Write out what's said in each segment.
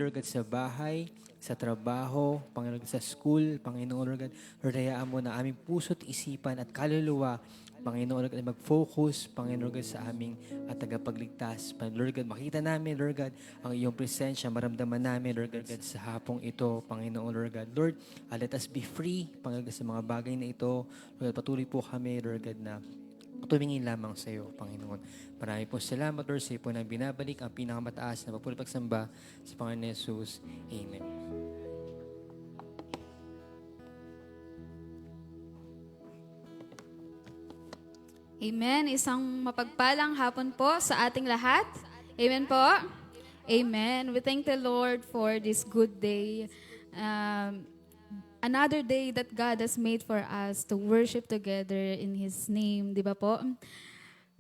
Lord God, sa bahay, sa trabaho, Panginoon God, sa school, Panginoon Lord God, Lord, hayaan mo na aming puso't isipan at kaluluwa, Panginoon Lord God, ay mag-focus, Panginoon Lord God, sa aming tagapagligtas. Lord God, makita namin, Lord God, ang iyong presensya, maramdaman namin, Lord God, sa hapong ito, Panginoon Lord God. Lord, let us be free, Panginoon God, sa mga bagay na ito. Lord God, patuloy po kami, Lord God, na tumingin lamang sa iyo, Panginoon. Marami po salamat, Lord, sa iyo po na binabalik ang pinakamataas na papuri pagsamba sa Panginoon Jesus. Amen. Amen. Isang mapagpalang hapon po sa ating lahat. Amen po. Amen. We thank the Lord for this good day. Another day that God has made for us to worship together in His name. Di ba po?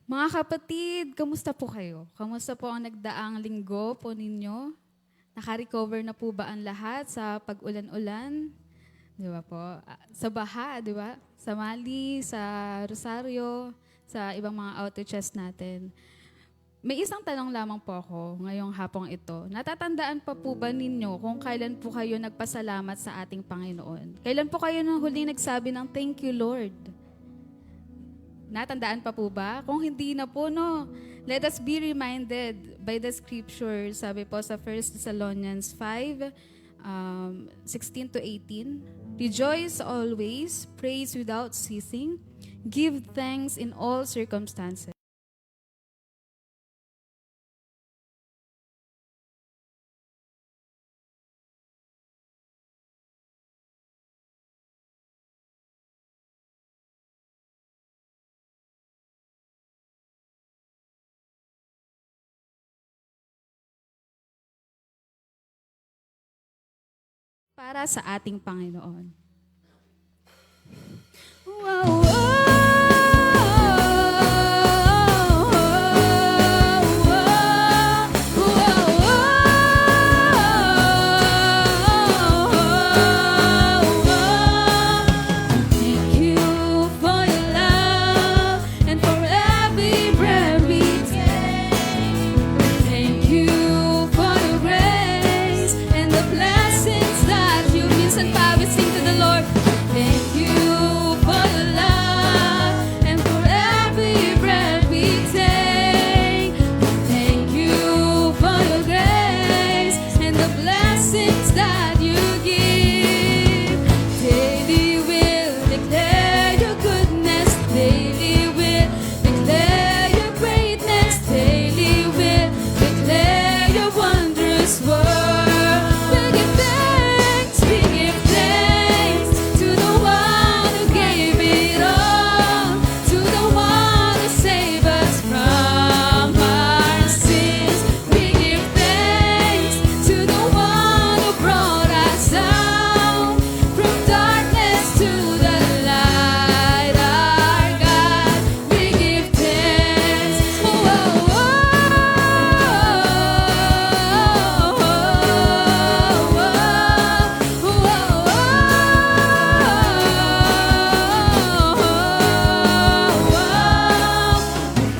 Mga kapatid, kamusta po kayo? Kamusta po ang nagdaang linggo po ninyo? Naka-recover na po ba ang lahat sa pag-ulan-ulan? Di ba po? Sa baha, di ba? Sa Mali, sa Rosario, sa ibang mga outages natin. May isang tanong lamang po ako ngayong hapong ito. Natatandaan pa po ba ninyo kung kailan po kayo nagpasalamat sa ating Panginoon? Kailan po kayo nang huling nagsabi ng thank you, Lord? Natandaan pa po ba? Kung hindi na po, no, let us be reminded by the scripture. Sabi po sa 1 Thessalonians 5, 16 to 18. Rejoice always, praise without ceasing, give thanks in all circumstances. Para sa ating Panginoon. Thank you for your love and for every breath we take. Thank you for your grace and the blessings that you minsan pa we sing to the Lord. Thank you for your love and for every breath we take. Thank you for your grace and the blessings that you give. Daily we'll declare your goodness. Daily we'll declare your greatness. Daily we'll declare your wondrous work. We give thanks to the one who gave it all, to the one who saved us from our sins. We give thanks to the one who brought us out from darkness to the light, our God. We give thanks.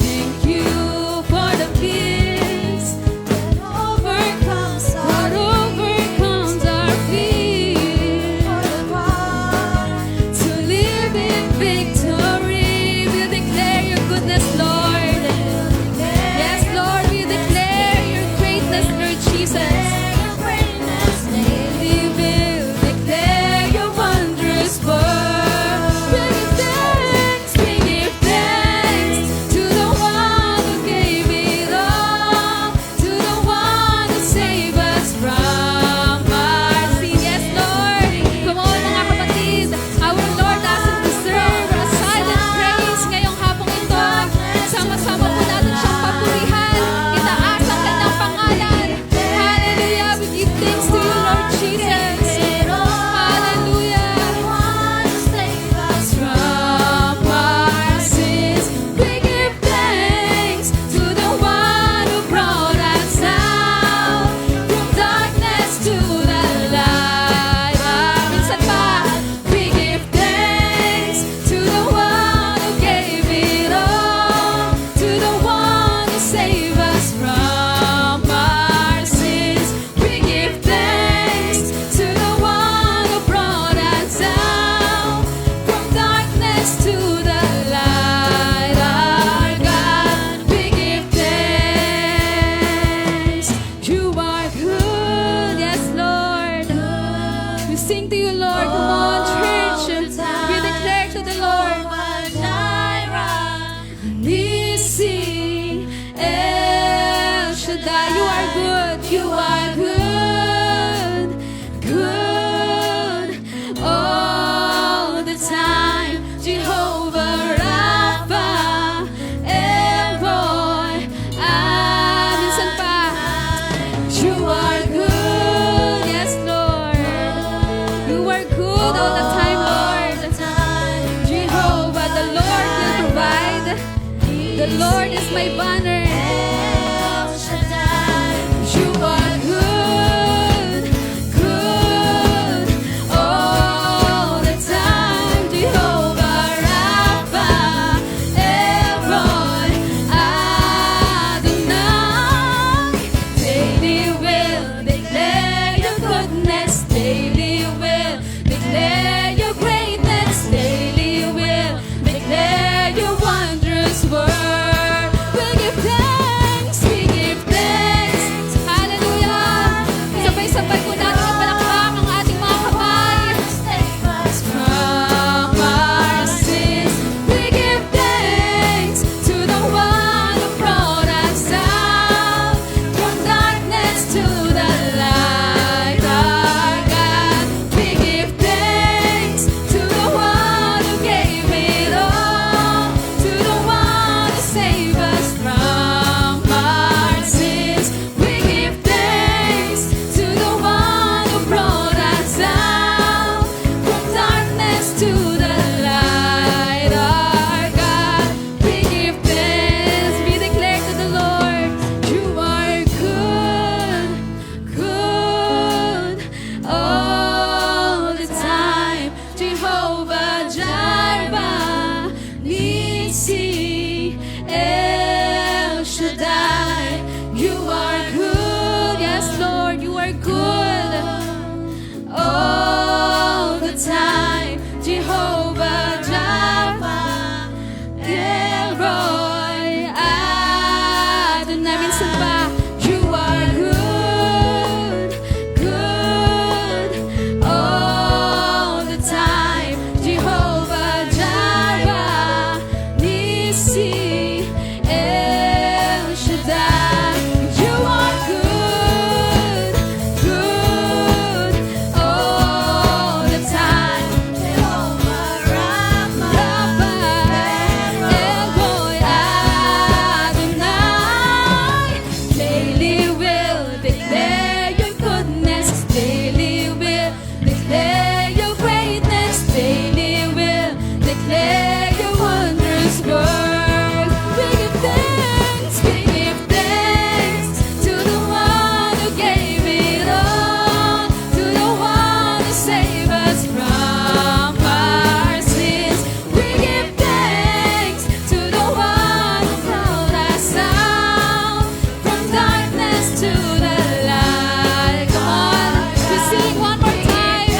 Thank you for the peace that overcomes our fear. To live in victory, we declare your goodness, Lord. Yes, Lord, we declare your greatness, Lord Jesus. Daily we'll declare your wondrous work. We give thanks to the one who gave it all, to the one who saved us from our sin. Yes, Lord. Come on, mga kapatid. Our Lord doesn't deserve a silent praise ngayong hapong ito. Sama-sama po natin siyang papurihan. Itaas ang kanyang pangalan. Hallelujah. We give thanks to you, Lord Jesus. Hallelujah. From our sins, we give thanks to the one who brought us out from darkness to the light. Minsan pa, we give thanks to the one who gave it all, to the one who saved us from our sins. We give sing to you, Lord. Come on, church. We declare to the Lord. Nisi, El Shaddai. You are good. You are good. Good all the time. Jehovah Rapha, El Roy. Minsan pa. You are good. Yes, Lord. You are good all the time, Lord. Jehovah, the Lord will provide. The Lord is my banner. You are good, good all the time. Jehovah Rapha, El Roy, Adonai. Daily will declare your goodness. Daily will declare your greatness. Daily will declare your wondrous word. We give thanks, we give thanks. Hallelujah. Sabay-sabay ko natin ipalakpak ang ating mga kamay. From our sins, we give thanks to the one who brought us out from darkness to the light. Our God, we give thanks to the one who gave it all, to the one who saved us from our sins. We give thanks to the one who brought us out from darkness to the light. Our God, we give thanks. We declare to the Lord, you are good, good all the time. Jehovah Jireh, Nisi, El Shaddai. You are good, yes, Lord, you are good all the time. Jehovah Jireh, El Roy, Adonai. Minsan pa, you are good, good all the time. Jehovah Jireh, Nisi, El Shaddai. You are good, good all the time. Jehovah Rapha, El Roy, Adonai. Daily will declare your goodness. Daily will declare your greatness. Daily will declare your wondrous word. We give thanks, we give thanks to the one who gave it all, to the one who saved us from our sins. We give thanks to the one who brought us out from darkness to the light. Come on, we sing one more time.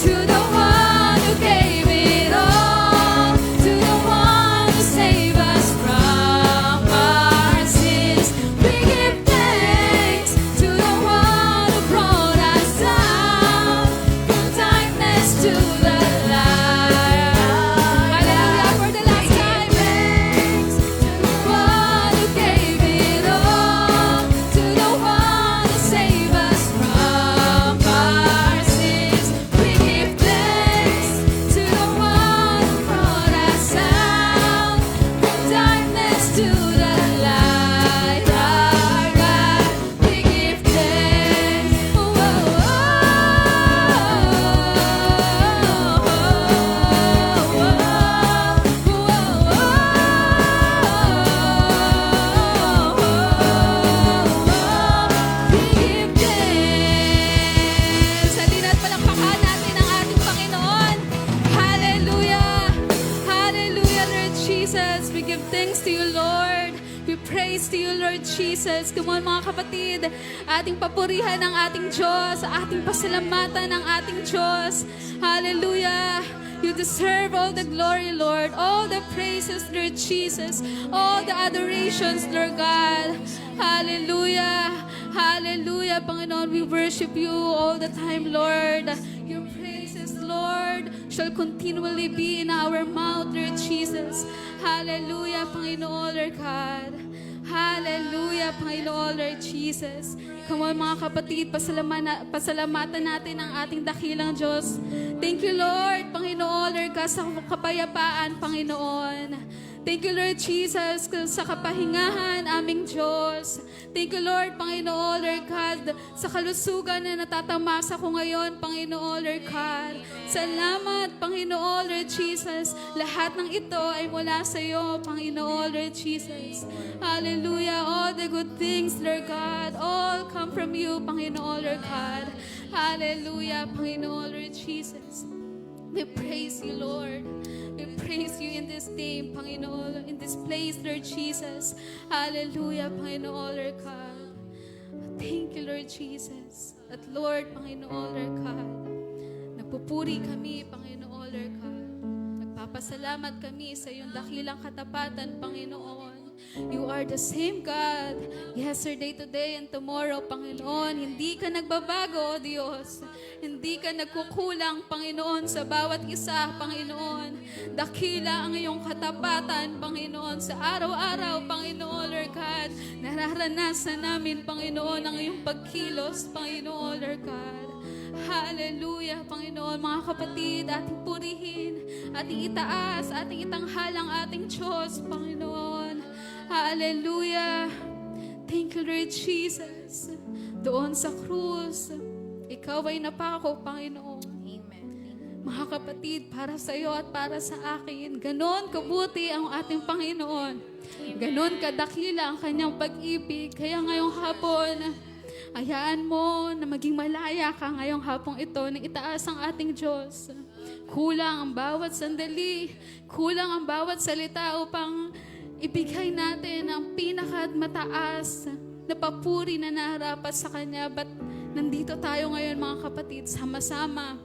To the one who gave it all, to the one who saved us from our sins. We give thanks to the one who brought us out from darkness to the light. Hallelujah, for the last time. To the one who gave it all, to the one who saved us from our sins. We give thanks to the one who brought us out from darkness to the light. Our God, we give thanks. We give thanks. Halina't palakpakan natin ang ating Panginoon. Hallelujah. Hallelujah, Lord Jesus. We give thanks to you, Lord. We praise to you, Lord Jesus. Come on, mga kapatid. Ating papurihan ang ating Diyos. Ating pasalamatan ang ating Diyos. Hallelujah. You deserve all the glory, Lord. All the praises, Lord Jesus. All the adorations, Lord God. Hallelujah. Hallelujah, Panginoon. We worship you all the time, Lord. shall continually be in our mouth, Lord Jesus. Hallelujah, Panginoon, Lord God. Hallelujah, Panginoon, Lord Jesus. Come on, mga kapatid, pasalamatan natin ang ating dakilang Diyos. Thank you, Lord, Panginoon, Lord God, sa kapayapaan, Panginoon. Thank you, Lord Jesus, sa kapahingahan, aming Diyos. Thank you, Lord, Panginoon, Lord God, sa kalusugan na natatamasa ko ngayon, Panginoon, Lord God. Salamat, Panginoon, Lord Jesus. Lahat ng ito ay mula sa iyo, Panginoon, Lord Jesus. Hallelujah. All the good things, Lord God, all come from you, Panginoon, Lord God. Hallelujah, Panginoon, Lord Jesus. We praise you, Lord. We praise you in this day, Panginoon, in this place, Lord Jesus. Hallelujah, Panginoon, Lord God. Thank you, Lord Jesus. At Lord, Panginoon, Lord God, nagpupuri kami, Panginoon, Lord God. Nagpapasalamat kami sa iyong dakilang katapatan, Panginoon. You are the same God, yesterday, today, and tomorrow, Panginoon. Hindi ka nagbabago, O Diyos. Hindi ka nagkukulang, Panginoon, sa bawat isa, Panginoon. Dakila ang iyong katapatan, Panginoon, sa araw-araw, Panginoon, Lord God. Nararanasan namin, Panginoon, ang iyong pagkilos, Panginoon, Lord God. Hallelujah, Panginoon. Mga kapatid, ating purihin, ating itaas, ating itanghalang ating Diyos, Panginoon. Hallelujah. Thank you, Lord Jesus. Doon sa krus, ikaw ay napako, Panginoon. Amen. Mga kapatid, para sa iyo at para sa akin, ganon kabuti ang ating Panginoon. Ganon kadakila ang kanyang pag-ibig. Kaya ngayong hapon, hayaan mo na maging malaya ka ngayong hapong ito na itaas ang ating Diyos. Kulang ang bawat sandali, kulang ang bawat salita upang ibigay natin ang pinakamataas na papuri na naharapat sa Kanya. But nandito tayo ngayon, mga kapatid, sama-sama,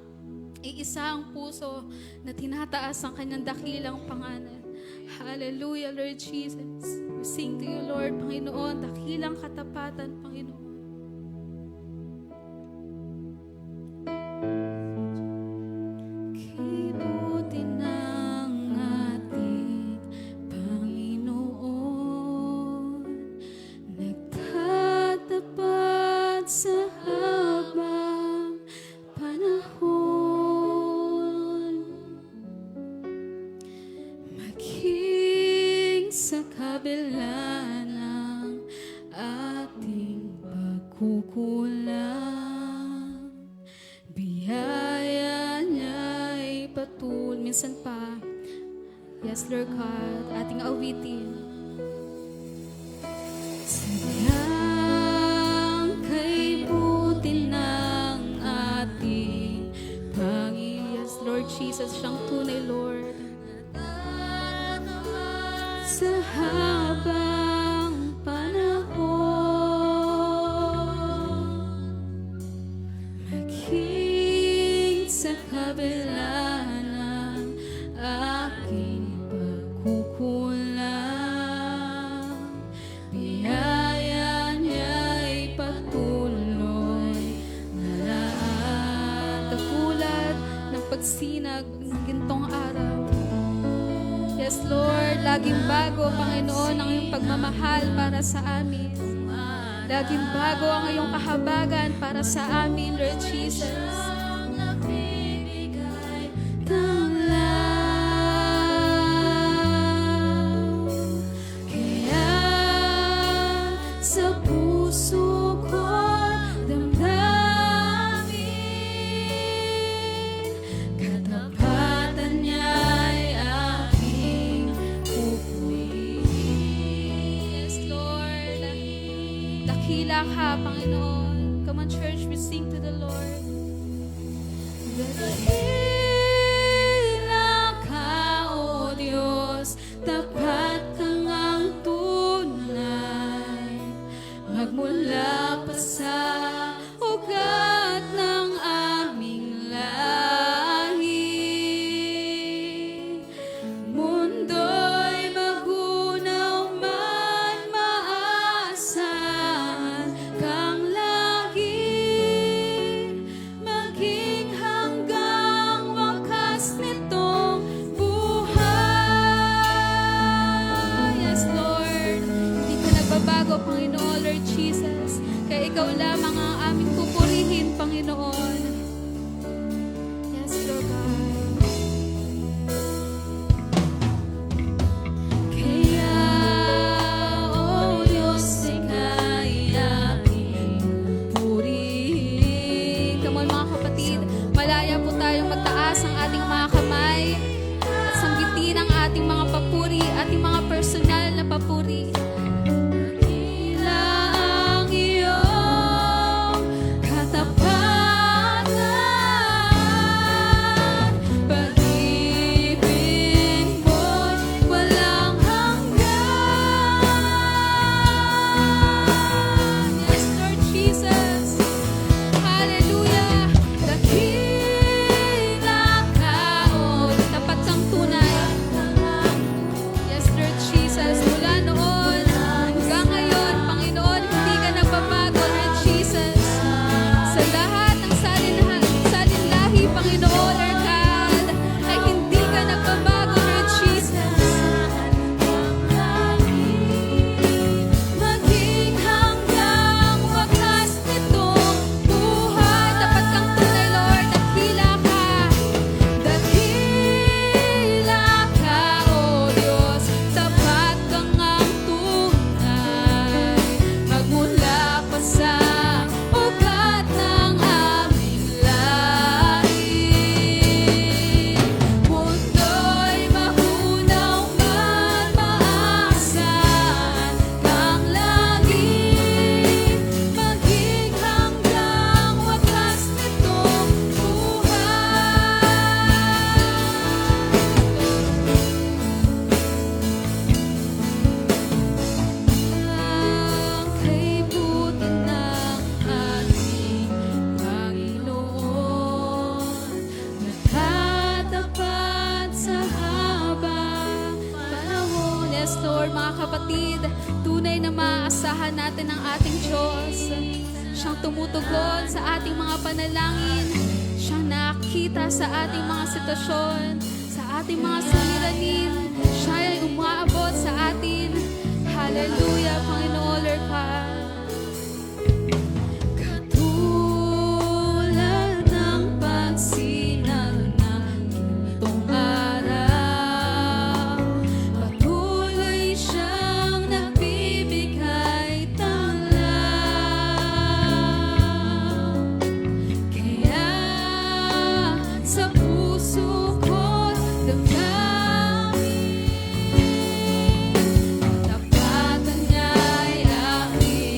iisa ang puso na tinataas ang Kanyang dakilang pangalan. Hallelujah, Lord Jesus. We sing to you, Lord, Panginoon, dakilang katapatan, Panginoon. Kibuti ng ating Panginoon, nagtatapat sa habang panahon, maging sa kabila ng ating pagkukulang, biyaya niya'y patuloy. Minsan pa, yes, Lord God, ating awitin. Sadyang kay buti ng ating Panginoon. Yes, Lord Jesus, siyang tunay, Lord. Sa habang panahon, maging sa kabila ng aking pagkukulang, biyaya niya'y patuloy na laan. Katulad ng pagsinag ng gintong araw. Yes, Lord, laging bago, Panginoon, ang iyong pagmamahal para sa amin. Laging bago ang iyong kahabagan para sa amin, Lord Jesus. Kaya sa puso ko damdamin, katapatan niya'y aking pupurihin. Yes, Lord. Dakila ka, Panginoon. Come on, church, we sing to the Lord. Dakila ka, O Diyos, tapat kang ang tunay, magmula pa sa ugat ng aming lahi. Mundo'y magunaw man, maasahan kang lagi, maging hanggang wakas nila. ang ating mga kamay at sanggitin ang ating mga papuri, ating mga personal na papuri. Dakila ang iyong katapatan, pag-ibig mo'y walang hanggan. Yes, Lord Jesus. Hallelujah. Dakila ka, oh, tapat kang tunay. Yes, Lord Jesus. Mula noon hanggang ngayon, Panginoon, hindi ka nagbabago, Lord Jesus. Sa lahat ng salinlahi, Panginoon, Lord God, ay hindi ka nagbabago, Lord Jesus. Maging hanggang wakas nitong buhay, tapat kang tunay, Lord. Dakila ka. Dakila ka, O Diyos, tapat kang ang tunay. Magmula pa sa ugat ng aming lahi, mundo'y mahunaw man maasahan kang langit. Maging hanggang wakas nitong buhay. Kay buti ng ating Panginoon, nakatapat sa habang panahon. Yes, Lord, mga kapatid, tunay na maaasahan natin ang ating Diyos. Siyang tumutugon sa ating mga panalangin. Siyang nakita sa ating mga sitwasyon, sa ating mga suliranin. Siya ay umaabot sa atin. Hallelujah, Panginoon, Lord God. Katulad ng pagsinag ng gintong araw, patuloy siyang nagbibigay tanglaw. Kaya sa puso ko'y damdamin, tapatan niya'y aking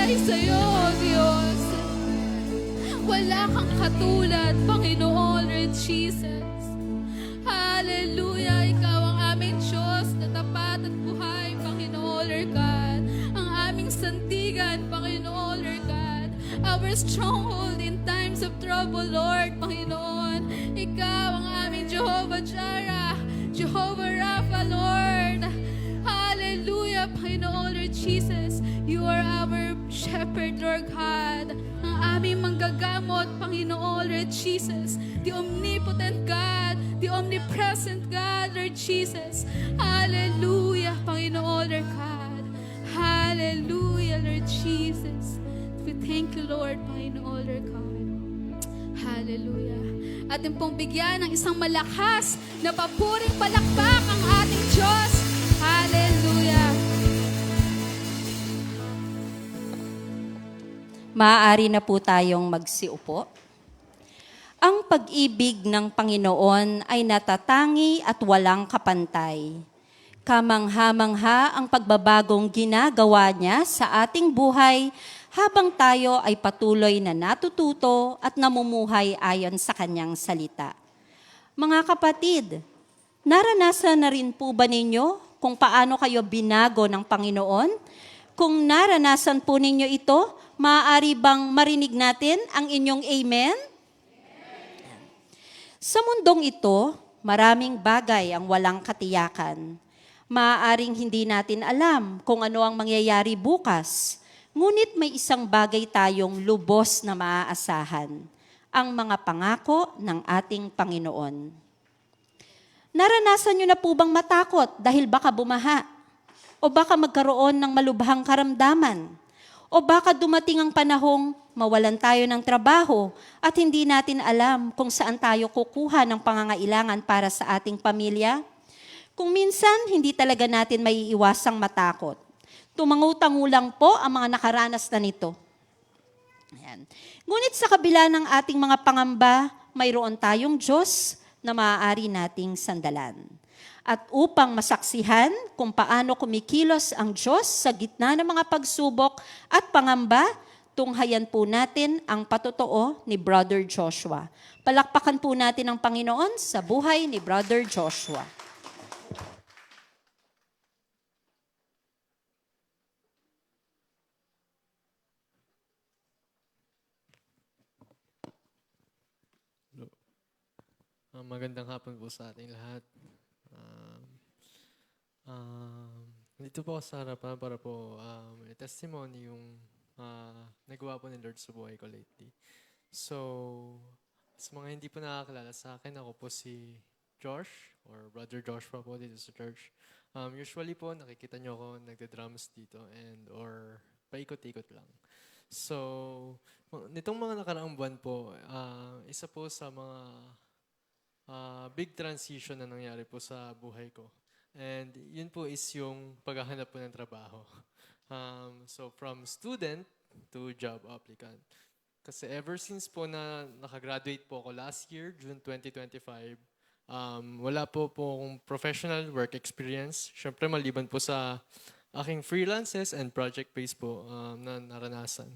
ay sa'yo, Diyos. Wala kang katulad, Panginoon, Lord Jesus. Hallelujah, Ikaw ang aming Diyos na tapat at buhay, Panginoon, Lord God. Ang aming sandigan, Panginoon, Lord God. Our stronghold in times of trouble, Lord, Panginoon. Ikaw ang aming Jehovah Jireh, Jehovah Rapha, Lord. Hallelujah, Panginoon, Lord Jesus. You are our shepherd, Lord God. Ang aming manggagamot, Panginoon, Lord Jesus. The omnipotent God, the omnipresent God, Lord Jesus. Hallelujah, Panginoon, Lord God. Hallelujah, Lord Jesus. We thank you, Lord, Panginoon, Lord God. Hallelujah. Atin pong bigyan ng isang malakas na papuring palakpak ang ating Diyos. Hallelujah. Maaari na po tayong magsiupo. Ang pag-ibig ng Panginoon ay natatangi at walang kapantay. Kamangha-mangha ang pagbabagong ginagawa niya sa ating buhay habang tayo ay patuloy na natututo at namumuhay ayon sa kanyang salita. Mga kapatid, naranasan na rin po ba ninyo kung paano kayo binago ng Panginoon? Kung naranasan po ninyo ito, maaari bang marinig natin ang inyong amen? Sa mundong ito, maraming bagay ang walang katiyakan. Maaaring hindi natin alam kung ano ang mangyayari bukas. Ngunit may isang bagay tayong lubos na maaasahan, ang mga pangako ng ating Panginoon. Naranasan nyo na po bang matakot dahil baka bumaha? O baka magkaroon ng malubhang karamdaman? O baka dumating ang panahong mawalan tayo ng trabaho at hindi natin alam kung saan tayo kukuha ng pangangailangan para sa ating pamilya? Kung minsan, hindi talaga natin maiiwasang matakot. Tumangu-tangu lang po ang mga nakaranas na nito. Ayan. Ngunit sa kabila ng ating mga pangamba, mayroon tayong Diyos na maaari nating sandalan. At upang masaksihan kung paano kumikilos ang Diyos sa gitna ng mga pagsubok at pangamba, tunghayan po natin ang patotoo ni Brother Joshua. Palakpakan po natin ang Panginoon sa buhay ni Brother Joshua. Magandang hapon po sa ating lahat. Dito po ako sa harapan para po testimony yung nagawa po ni Lord sa buhay ko lately. So, sa mga hindi po nakakilala sa akin, ako po si Josh or Brother Joshua po dito sa church. Usually po, nakikita nyo ako nagda-drums dito or paikot-ikot lang. So, nitong mga nakaraang buwan po, isa po sa mga big transition na nangyari po sa buhay ko. And yun po is yung paghahanap po ng trabaho. So from student to job applicant. Kasi ever since po na nakagraduate po ako last year, June 2025, wala po akong professional work experience. Siyempre maliban po sa aking freelances and project-based po na naranasan.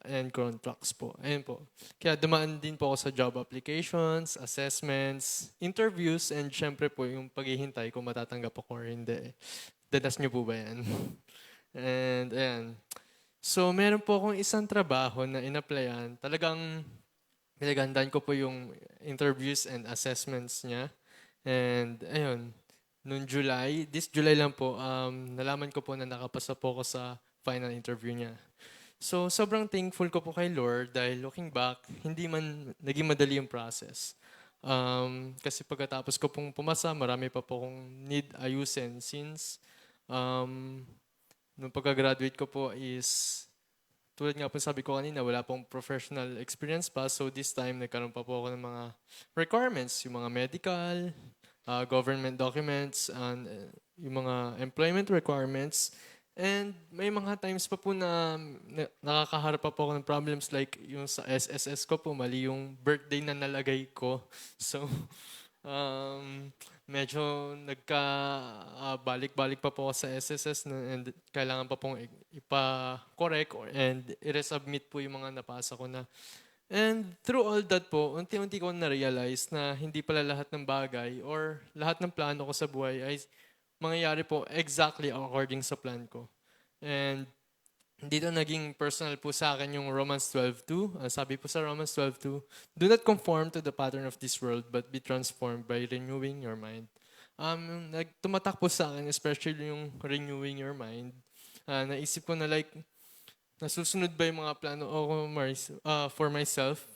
And contracts po. Ayun po. Kaya dumaan din po ako sa job applications, assessments, interviews, and syempre po yung paghihintay kung matatanggap ako or hindi. Danas niyo po ba yan? And ayan. So meron po akong isang trabaho na in-applyan. Talagang pinaghandaan ko po yung interviews and assessments niya. And ayun, noong this July lang po, nalaman ko po na nakapasa po ako sa final interview niya. So, sobrang thankful ko po kay Lord dahil looking back, hindi man naging madali yung process. Kasi pagkatapos ko pong pumasa, marami pa po akong need ayusin since nung pagka-graduate ko po is, tulad nga po sabi ko kanina, wala pong professional experience pa. So this time, nagkaroon pa po ako ng mga requirements, yung mga medical, government documents, and yung mga employment requirements. And may mga times pa po na nakakaharap pa po ako ng problems like yung sa SSS ko po, mali yung birthday na nalagay ko. So, medyo balik-balik pa po ako sa SSS and kailangan pa pong ipa-correct and i-resubmit po yung mga napasa ko na. And through all that po, unti-unti ko na-realize na hindi pala lahat ng bagay or lahat ng plano ko sa buhay ay mangyayari po exactly according sa plan ko. And dito naging personal po sa akin yung Romans 12:2. Sabi po sa Romans 12:2, do not conform to the pattern of this world, but be transformed by renewing your mind. Tumatak po sa akin, especially yung renewing your mind. Naisip ko na like, nasusunod ba yung mga plano ko for myself?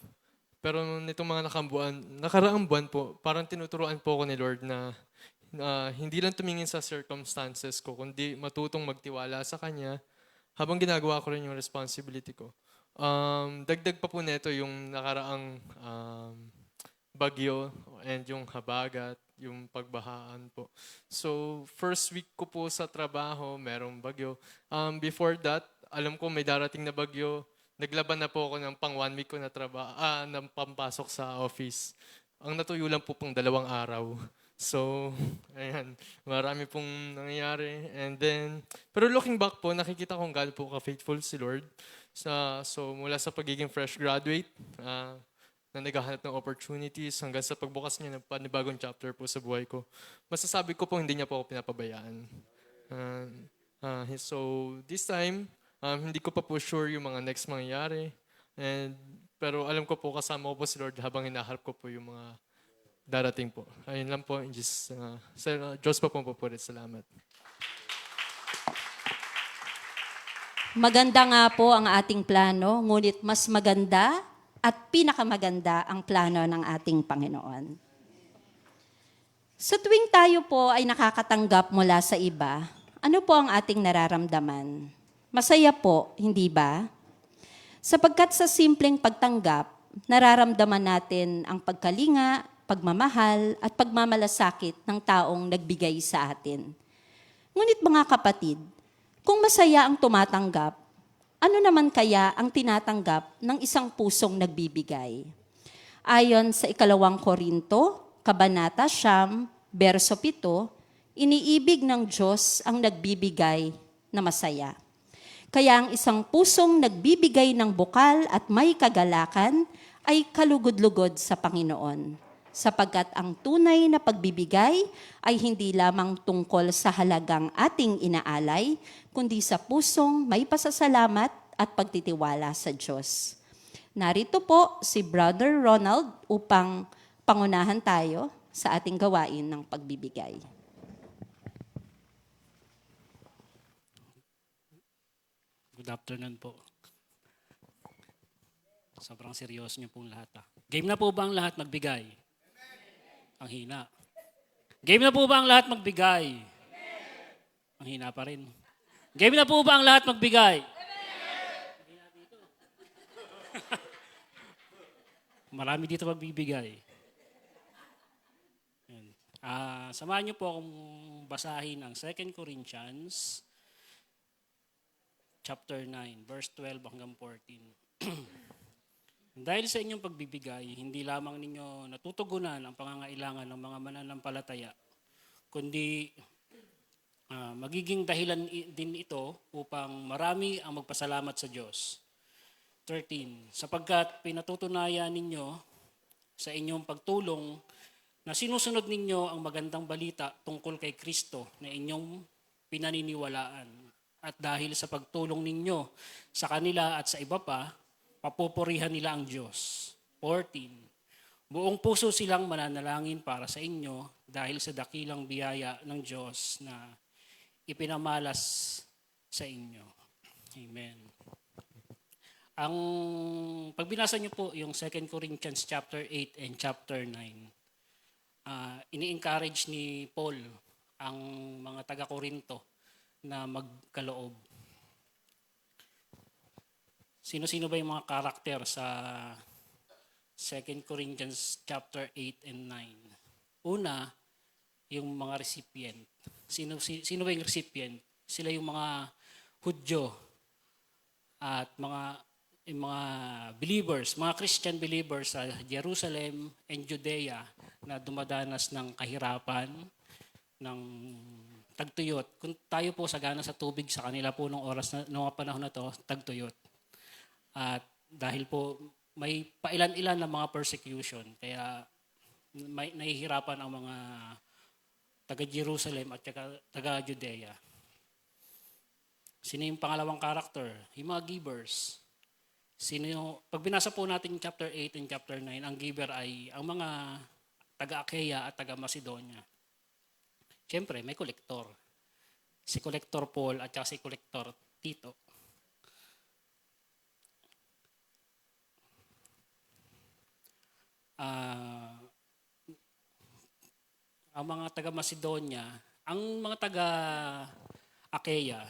Pero nitong mga nakaraang buwan po, parang tinuturuan po ako ni Lord na hindi lang tumingin sa circumstances ko, kundi matutong magtiwala sa Kanya, habang ginagawa ko rin yung responsibility ko. Dagdag pa po nito yung nakaraang bagyo and yung habagat, yung pagbahaan po. So, first week ko po sa trabaho, merong bagyo. Before that, alam ko may darating na bagyo. Naglaban na po ako ng pang 1 week ko na ng pampasok sa office. Ang natuyo lang po pang 2 araw. So, ayan, marami pong nangyayari. And then, pero looking back po, nakikita kong gaano po ka-faithful si Lord. So, mula sa pagiging fresh graduate, na naghahanap ng opportunities, hanggang sa pagbukas niya ng panibagong chapter po sa buhay ko, masasabi ko po, hindi niya po ako pinapabayaan. So, this time, hindi ko pa po sure yung mga next mangyayari. Pero alam ko po, kasama ko po si Lord habang hinaharap ko po yung mga darating po. Ayun lang po. Diyos pa po pupulit. Salamat. Maganda nga po ang ating plano, ngunit mas maganda at pinakamaganda ang plano ng ating Panginoon. Sa tuwing tayo po ay nakakatanggap mula sa iba, ano po ang ating nararamdaman? Masaya po, hindi ba? Sapagkat sa simpleng pagtanggap, nararamdaman natin ang pagkalinga, pagmamahal at pagmamalasakit ng taong nagbigay sa atin. Ngunit mga kapatid, kung masaya ang tumatanggap, ano naman kaya ang tinatanggap ng isang pusong nagbibigay? Ayon sa 2 Korinto, Kabanata 9, Berso 7, iniibig ng Diyos ang nagbibigay na masaya. Kaya ang isang pusong nagbibigay ng bukal at may kagalakan ay kalugod-lugod sa Panginoon. Sapagkat ang tunay na pagbibigay ay hindi lamang tungkol sa halagang ating inaalay, kundi sa pusong may pasasalamat at pagtitiwala sa Diyos. Narito po si Brother Ronald upang pangunahan tayo sa ating gawain ng pagbibigay. Good afternoon po. Sobrang seryoso niyo pong lahat. Game na po ba ang lahat magbigay? Ang hina. Game na po ba ang lahat magbigay? Ang hina pa rin. Game na po ba ang lahat magbigay? Marami dito magbibigay. Samahan niyo po akong basahin ang 2 Corinthians chapter 9, verse 12 hanggang 14. Dahil sa inyong pagbibigay, hindi lamang ninyo natutugunan ang pangangailangan ng mga mananampalataya, kundi magiging dahilan din ito upang marami ang magpasalamat sa Diyos. 13. Sapagkat pinatutunayan ninyo sa inyong pagtulong na sinusunod ninyo ang magandang balita tungkol kay Kristo na inyong pinaniniwalaan. At dahil sa pagtulong ninyo sa kanila at sa iba pa, papupurihan nila ang Diyos. 14. Buong puso silang mananalangin para sa inyo dahil sa dakilang biyaya ng Diyos na ipinamalas sa inyo. Amen. Ang pagbinasa niyo po yung 2 Corinthians chapter 8 and chapter 9, ini-encourage ni Paul ang mga taga-Korinto na magkaloob. Sino-sino ba yung mga karakter sa 2 Corinthians chapter 8 and 9? Una, yung mga recipient. Sino ba yung recipient? Sila yung mga Hudyo at mga yung mga believers, mga Christian believers sa Jerusalem and Judea na dumadanas ng kahirapan, ng tagtuyot. Kung tayo po sagana sa tubig sa kanila po nung oras na nung panahon na to, tagtuyot. At dahil po may pailan-ilan na mga persecution, kaya may nahihirapan ang mga taga Jerusalem at taga Judea. Sino yung pangalawang character? Yung mga givers. Pag binasa po natin yung chapter 8 and chapter 9, ang giver ay ang mga taga-Achaia at taga-Macedonia. Siyempre, may kolektor. Si Kolektor Paul at saka si Kolektor Tito. Ang mga taga-Macedonia, ang mga taga-Achaia,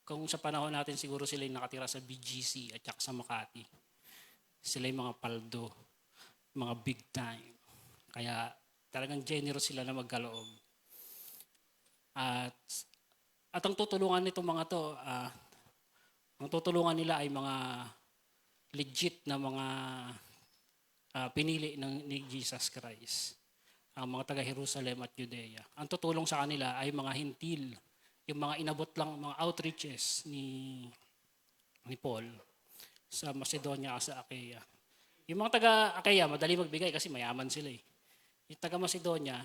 kung sa panahon natin siguro sila yung nakatira sa BGC at saka sa Makati. Sila yung mga paldo, mga big time. Kaya talagang generous sila na magkaloob. At ang tutulungan nitong mga to, ang tutulungan nila ay mga legit na mga pinili ni Jesus Christ. Ang mga taga-Jerusalem at Judea. Ang tutulong sa kanila ay mga hintil, yung mga inabot lang, mga outreaches ni Paul sa Macedonia at sa Achaia. Yung mga taga-Achaia, madali magbigay kasi mayaman sila eh. Yung taga-Macedonia,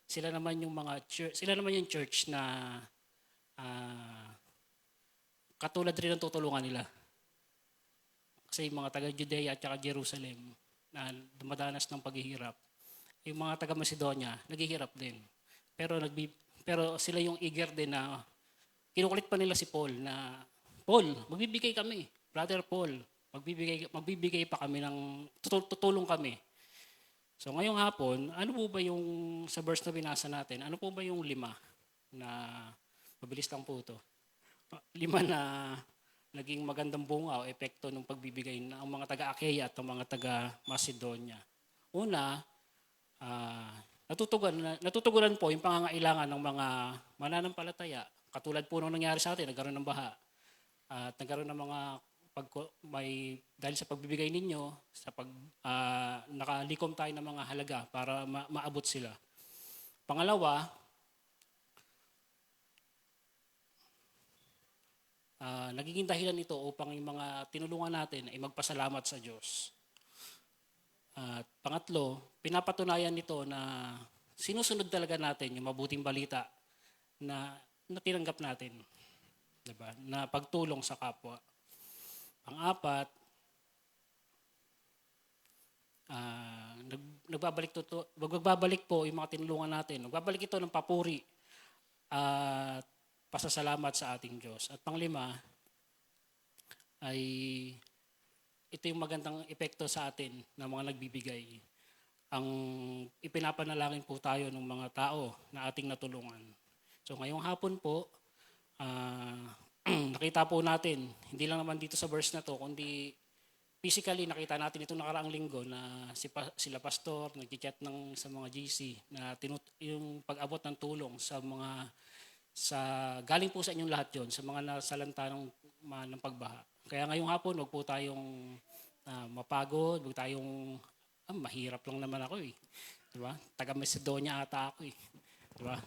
sila naman yung church na katulad rin ng tutulungan nila. Kasi yung mga taga-Judea at saka Jerusalem na dumadanas ng paghihirap, yung mga taga-Macedonia, naghihirap din. Pero sila yung eager din na kinukulit pa nila si Paul na, Paul, magbibigay kami. Brother Paul, magbibigay pa kami ng, tutulong kami. So ngayong hapon, ano po ba yung, sa verse na binasa natin, ano po ba yung 5 na, mabilis lang po ito, 5 na naging magandang bunga o epekto ng pagbibigay ng mga taga-Achaia at ng mga taga-Macedonia. Una, natutugunan po yung pangangailangan ng mga mananampalataya. Katulad po nung nangyari sa atin, nagkaroon ng baha. At nagkaroon ng mga dahil sa pagbibigay ninyo, nakalikom tayo ng mga halaga para maabot sila. Pangalawa, nagiging dahilan ito upang yung mga tinulungan natin ay magpasalamat sa Diyos. At pangatlo, pinapatunayan nito na sinusunod talaga natin yung mabuting balita na tinanggap natin. Diba? Na pagtulong sa kapwa. Pang-apat, nagbabalik po yung mga tinulungan natin. Nagbabalik ito ng papuri at pasasalamat sa ating Diyos. At pang-5 ay ito yung magandang epekto sa atin ng mga nagbibigay. Ang ipinapanalangin po tayo ng mga tao na ating natulungan. So ngayong hapon po, nakita po natin, hindi lang naman dito sa verse na to, kundi physically nakita natin itong nakaraang linggo na sila pastor, nag-chat sa mga GC na yung pag-abot ng tulong galing po sa inyong lahat yon sa mga nasalanta ng pagbaha. Kaya ngayong hapon, huwag po tayong mapagod, huwag tayong, mahirap lang naman ako eh. Diba? Taga-Macedonia ata ako eh. Diba?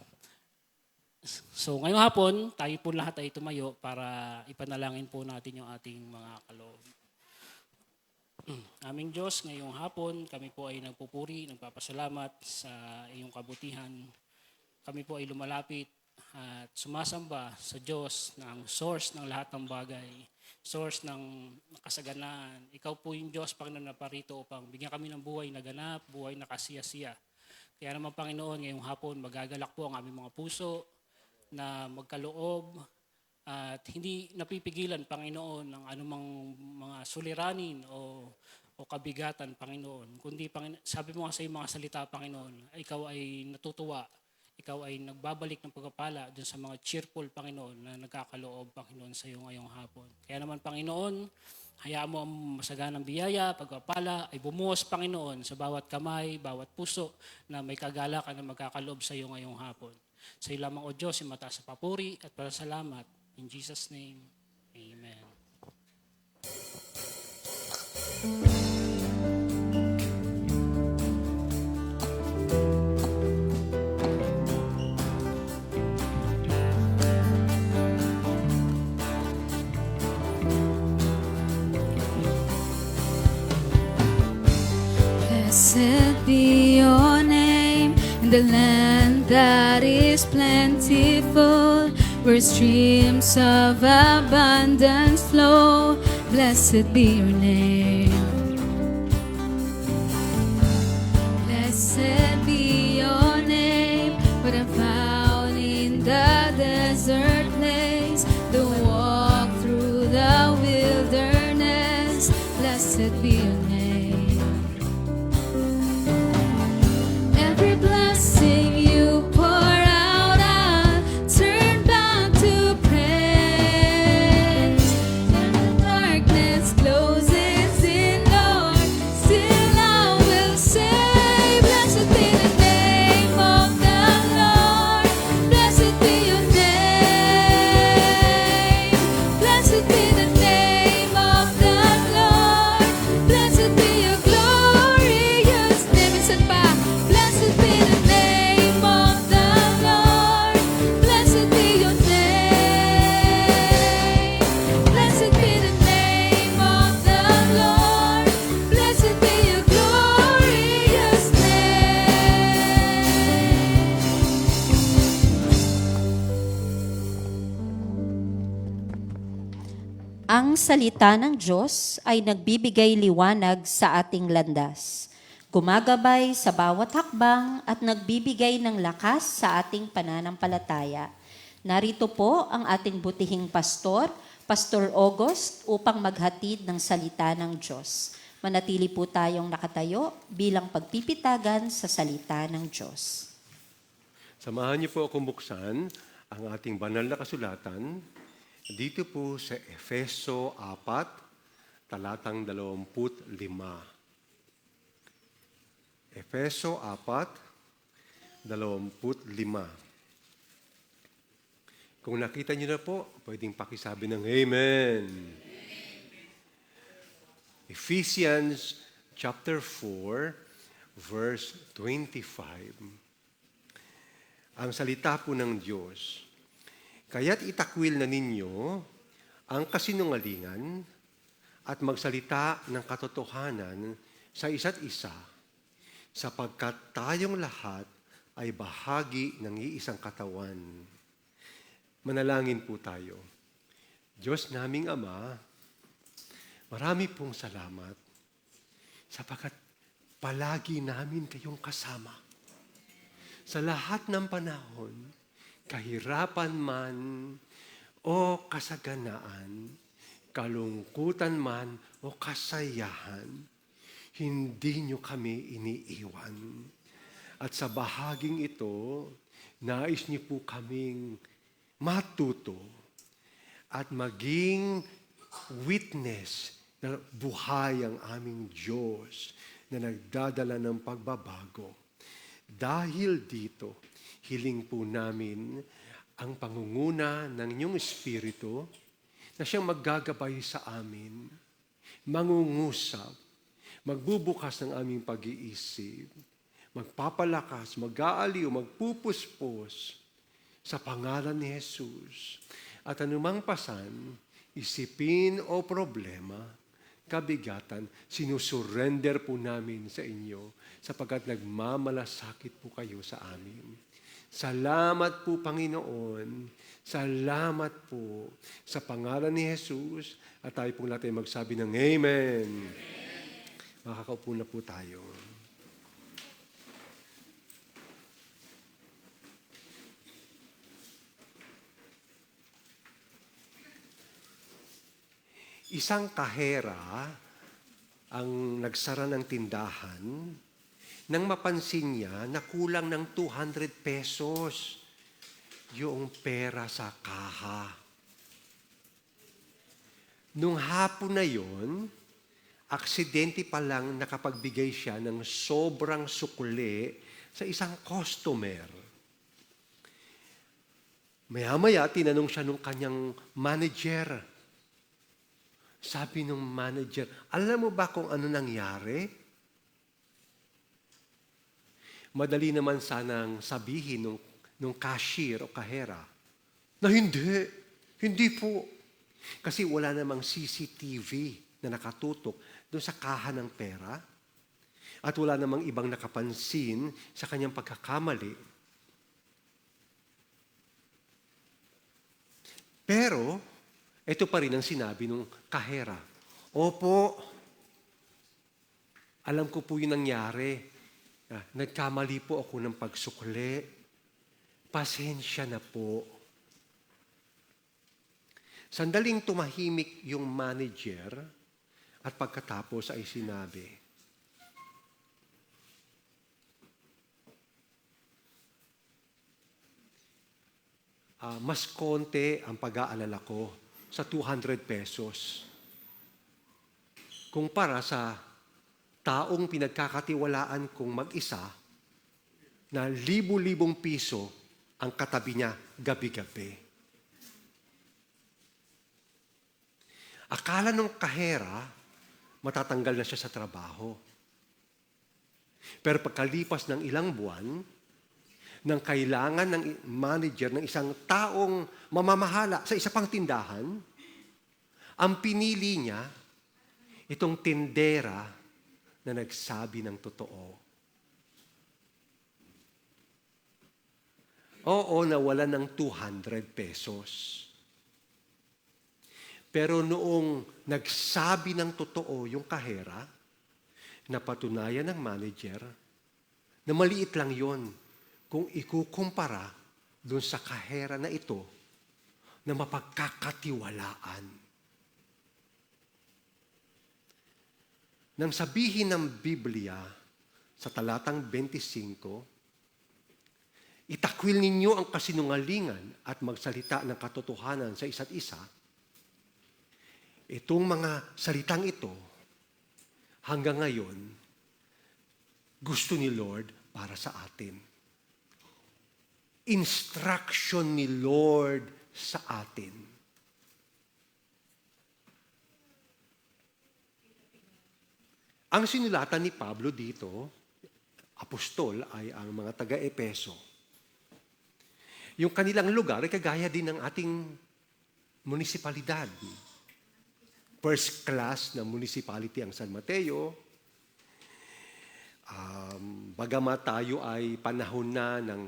So ngayong hapon, tayo po lahat ay tumayo para ipanalangin po natin yung ating mga kaloob. Aming Diyos, ngayong hapon, kami po ay nagpupuri, nagpapasalamat sa iyong kabutihan. Kami po ay lumalapit at sumasamba sa Diyos ng source ng lahat ng bagay, source ng kasaganaan. Ikaw po yung Diyos, Panginoon, na parito upang bigyan kami ng buhay na ganap, buhay na kasiya-siya. Kaya naman, Panginoon, ngayong hapon, magagalak po ang aming mga puso na magkaloob at hindi napipigilan, Panginoon, ng anumang mga suliranin o kabigatan, Panginoon. Kundi, sabi mo nga sa iyong mga salita, Panginoon, ikaw ay natutuwa, ikaw ay nagbabalik ng pagpapala dun sa mga cheerful, Panginoon, na nagkakaloob, Panginoon, sa iyo ngayong hapon. Kaya naman, Panginoon, hayaan mo ang masaganang biyaya, pagpapala, ay bumuhos, Panginoon, sa bawat kamay, bawat puso na may kagalakan na magkakaloob sa iyo ngayong hapon. Sa iyo lamang, O Diyos, yung mataas sa papuri at pasalamat. In Jesus' name, Amen. the land that is plentiful, where streams of abundance flow. Blessed be your name. Blessed be your name, what I found in the desert place, the walk through the wilderness. Blessed be your name. Every blessing you pour out, I'll turn back to praise. When the darkness closes in, Lord, still I will say, blessed be the name of the Lord. Blessed be your name. Blessed be the name of the Lord. Blessed be your glorious name. Isa pa. Blessed be the name of the Lord. Blessed be your name. Blessed be the name of the Lord. Blessed be your glorious name. Ang salita ng Diyos ay nagbibigay liwanag sa ating landas, gumagabay sa bawat hakbang at nagbibigay ng lakas sa ating pananampalataya. Narito po ang ating butihing pastor, Pastor August, upang maghatid ng salita ng Diyos. Manatili po tayong nakatayo bilang pagpipitagan sa salita ng Diyos. Samahan niyo po akong buksan ang ating banal na kasulatan dito po sa Efeso 4, talatang 25. Efeso 4, 25. Kung nakita niyo na po, pwedeng pakisabi ng Amen. Ephesians chapter 4, verse 25. Ang salita po ng Diyos, kaya't itakwil na ninyo ang kasinungalingan at magsalita ng katotohanan sa isa't isa, sapagkat tayong lahat ay bahagi ng iisang katawan. Manalangin po tayo. Diyos naming Ama, marami pong salamat sapagkat palagi namin kayong kasama. Sa lahat ng panahon, kahirapan man o kasaganaan, kalungkutan man o kasayahan, hindi nyo kami iniiwan. At sa bahaging ito, nais niyo po kaming matuto at maging witness na buhay ang aming Diyos na nagdadala ng pagbabago. Dahil dito, hiling po namin ang pangunguna ng inyong Espiritu na siyang maggagabay sa amin, mangungusap, magbubukas ng aming pag-iisip, magpapalakas, mag-aaliw, magpupuspos sa pangalan ni Jesus. At anumang pasan, isipin o problema, kabigatan, sinusurrender po namin sa inyo sapagkat nagmamalasakit po kayo sa amin. Salamat po, Panginoon. Salamat po sa pangalan ni Jesus. At tayo pong lahat ay magsabi ng Amen. Makakaupo na po tayo. Isang kahera ang nagsara ng tindahan nang mapansin niya na kulang ng 200 pesos yung pera sa kaha. Nung hapon na yon, aksidente pa lang nakapagbigay siya ng sobrang sukli sa isang customer. Maya-maya, tinanong siya nung kanyang manager. Sabi nung manager, alam mo ba kung ano nangyari? Madali naman sanang sabihin nung cashier o kahera na hindi po. Kasi wala namang CCTV na nakatutok doon sa kaha ng pera. at wala namang ibang nakapansin sa kanyang pagkakamali. Pero, ito pa rin ang sinabi ng kahera. Opo, alam ko po yung nangyari. Nagkamali po ako ng pagsukli. Pasensya na po. Sandaling tumahimik yung manager at pagkatapos ay sinabi, mas konti ang pag-aalala ko sa 200 pesos kumpara sa taong pinagkakatiwalaan kong mag-isa na libu-libong piso ang katabi niya gabi-gabi. Akala ng kahera, matatanggal na siya sa trabaho. Pero pagkalipas ng ilang buwan, nang kailangan ng manager ng isang taong mamamahala sa isa pang tindahan, ang pinili niya itong tindera na nagsabi ng totoo. Oo, nawala ng 200 pesos. Pero noong nagsabi ng totoo yung kahera, napatunayan ng manager na maliit lang yon kung ikukumpara doon sa kahera na ito na mapagkakatiwalaan. Nang sabihin ng Biblia sa talatang 25, itakwil ninyo ang kasinungalingan at magsalita ng katotohanan sa isa't isa. Itong mga salitang ito, hanggang ngayon, gusto ni Lord para sa atin. Instruction ni Lord sa atin. Ang sinulatan ni Pablo dito, apostol, ay ang mga taga-Epeso. Yung kanilang lugar ay kagaya din ng ating munisipalidad. First class na municipality ang San Mateo. Bagamat tayo ay panahon na ng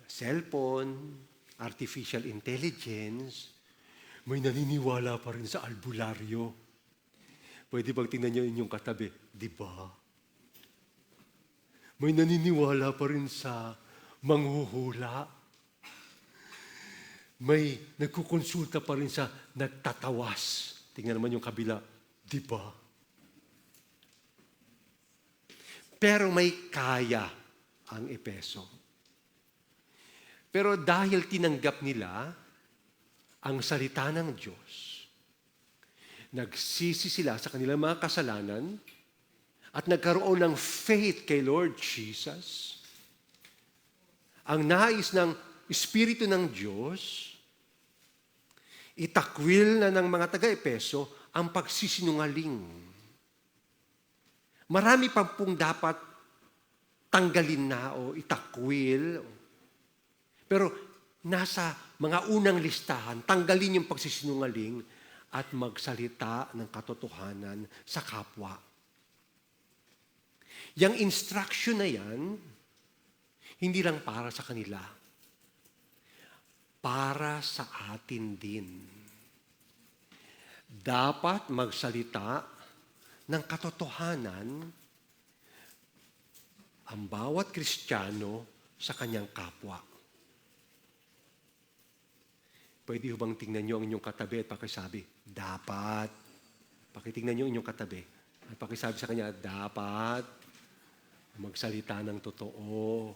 cellphone, artificial intelligence, may naniniwala pa rin sa albularyo. Pwede bang tingnan niyo inyong katabi? Di ba? May naniniwala pa rin sa manghuhula. May nagkukonsulta pa rin sa nagtatawas. Tingnan naman yung kabila. Di ba? Pero may kaya ang Epeso. Pero dahil tinanggap nila ang salita ng Diyos, nagsisi sila sa kanilang mga kasalanan at nagkaroon ng faith kay Lord Jesus. Ang nais ng Espiritu ng Diyos, itakwil na ng mga taga-Epeso ang pagsisinungaling. Marami pa pong dapat tanggalin na o itakwil. Pero nasa mga unang listahan, tanggalin yung pagsisinungaling at magsalita ng katotohanan sa kapwa. Yang instruction na yan, hindi lang para sa kanila, para sa atin din. Dapat magsalita ng katotohanan ang bawat Kristiyano sa kanyang kapwa. Pwede bang tingnan niyo ang inyong katabi at pakisabi, dapat. Pakitingnan niyo ang inyong katabi at pakisabi sa kanya, dapat magsalita ng totoo.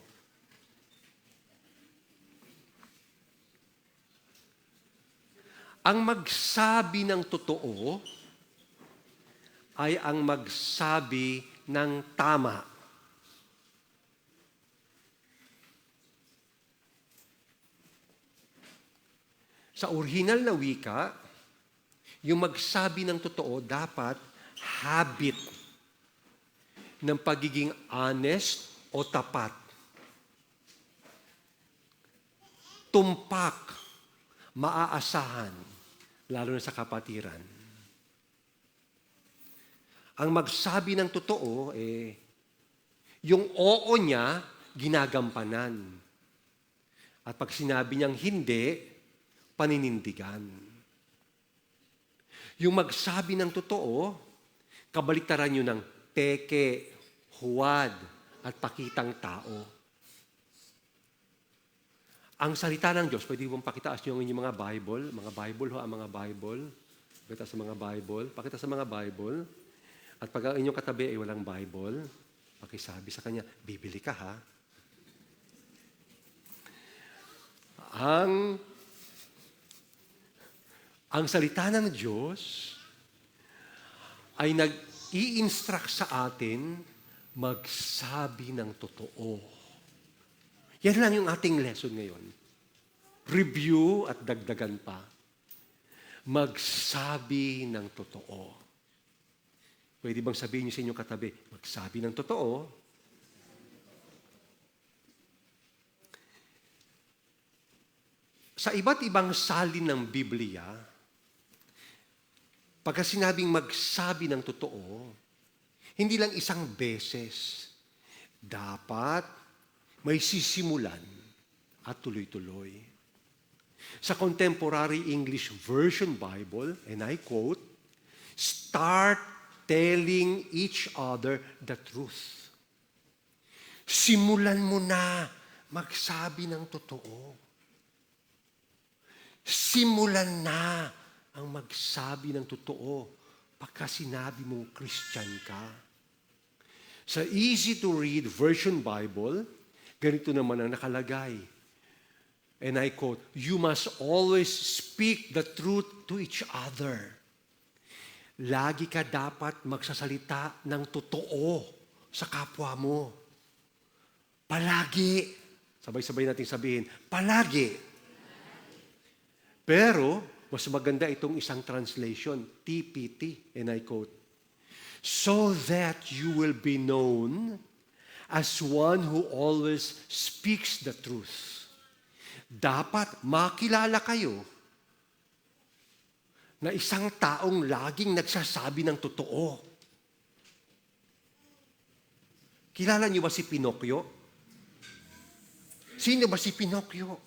Ang magsabi ng totoo ay ang magsabi ng tama. Sa original na wika, yung magsabi ng totoo dapat habit ng pagiging honest o tapat. Tumpak, maaasahan, lalo na sa kapatiran. ang magsabi ng totoo, yung oo niya, ginagampanan. At pag sinabi niyang hindi, paninindigan. Yung magsabi ng totoo, kabaliktaran yun ng peke, huwad, at pakitang tao. Ang salita ng Diyos, pwede mong pakitaas niyo ang inyong mga Bible. Mga Bible ho, ang mga Bible. Pakita sa mga Bible. Pakita sa mga Bible. At pag ang inyong katabi ay walang Bible, pakisabi sa kanya, bibili ka ha. Ang salita ng Diyos ay nag-i-instruct sa atin magsabi ng totoo. Yan lang yung ating lesson ngayon. Review at dagdagan pa. Magsabi ng totoo. Pwede bang sabihin niyo sa inyong katabi, magsabi ng totoo? Sa iba't ibang salin ng Biblia, pagka sinabing magsabi ng totoo, hindi lang isang beses. Dapat may sisimulan at tuloy-tuloy. Sa Contemporary English Version Bible, and I quote, start telling each other the truth. Simulan mo na magsabi ng totoo. Simulan na ang magsabi ng totoo pagka sinabi mong Christian ka. Sa easy-to-read Version Bible, ganito naman ang nakalagay. And I quote, you must always speak the truth to each other. Lagi ka dapat magsasalita ng totoo sa kapwa mo. Palagi. Sabay-sabay natin sabihin, palagi. Pero, mas maganda itong isang translation, TPT, and I quote, so that you will be known as one who always speaks the truth. Dapat makilala kayo na isang taong laging nagsasabi ng totoo. Kilala niyo ba si Pinocchio? Sino ba si Pinocchio?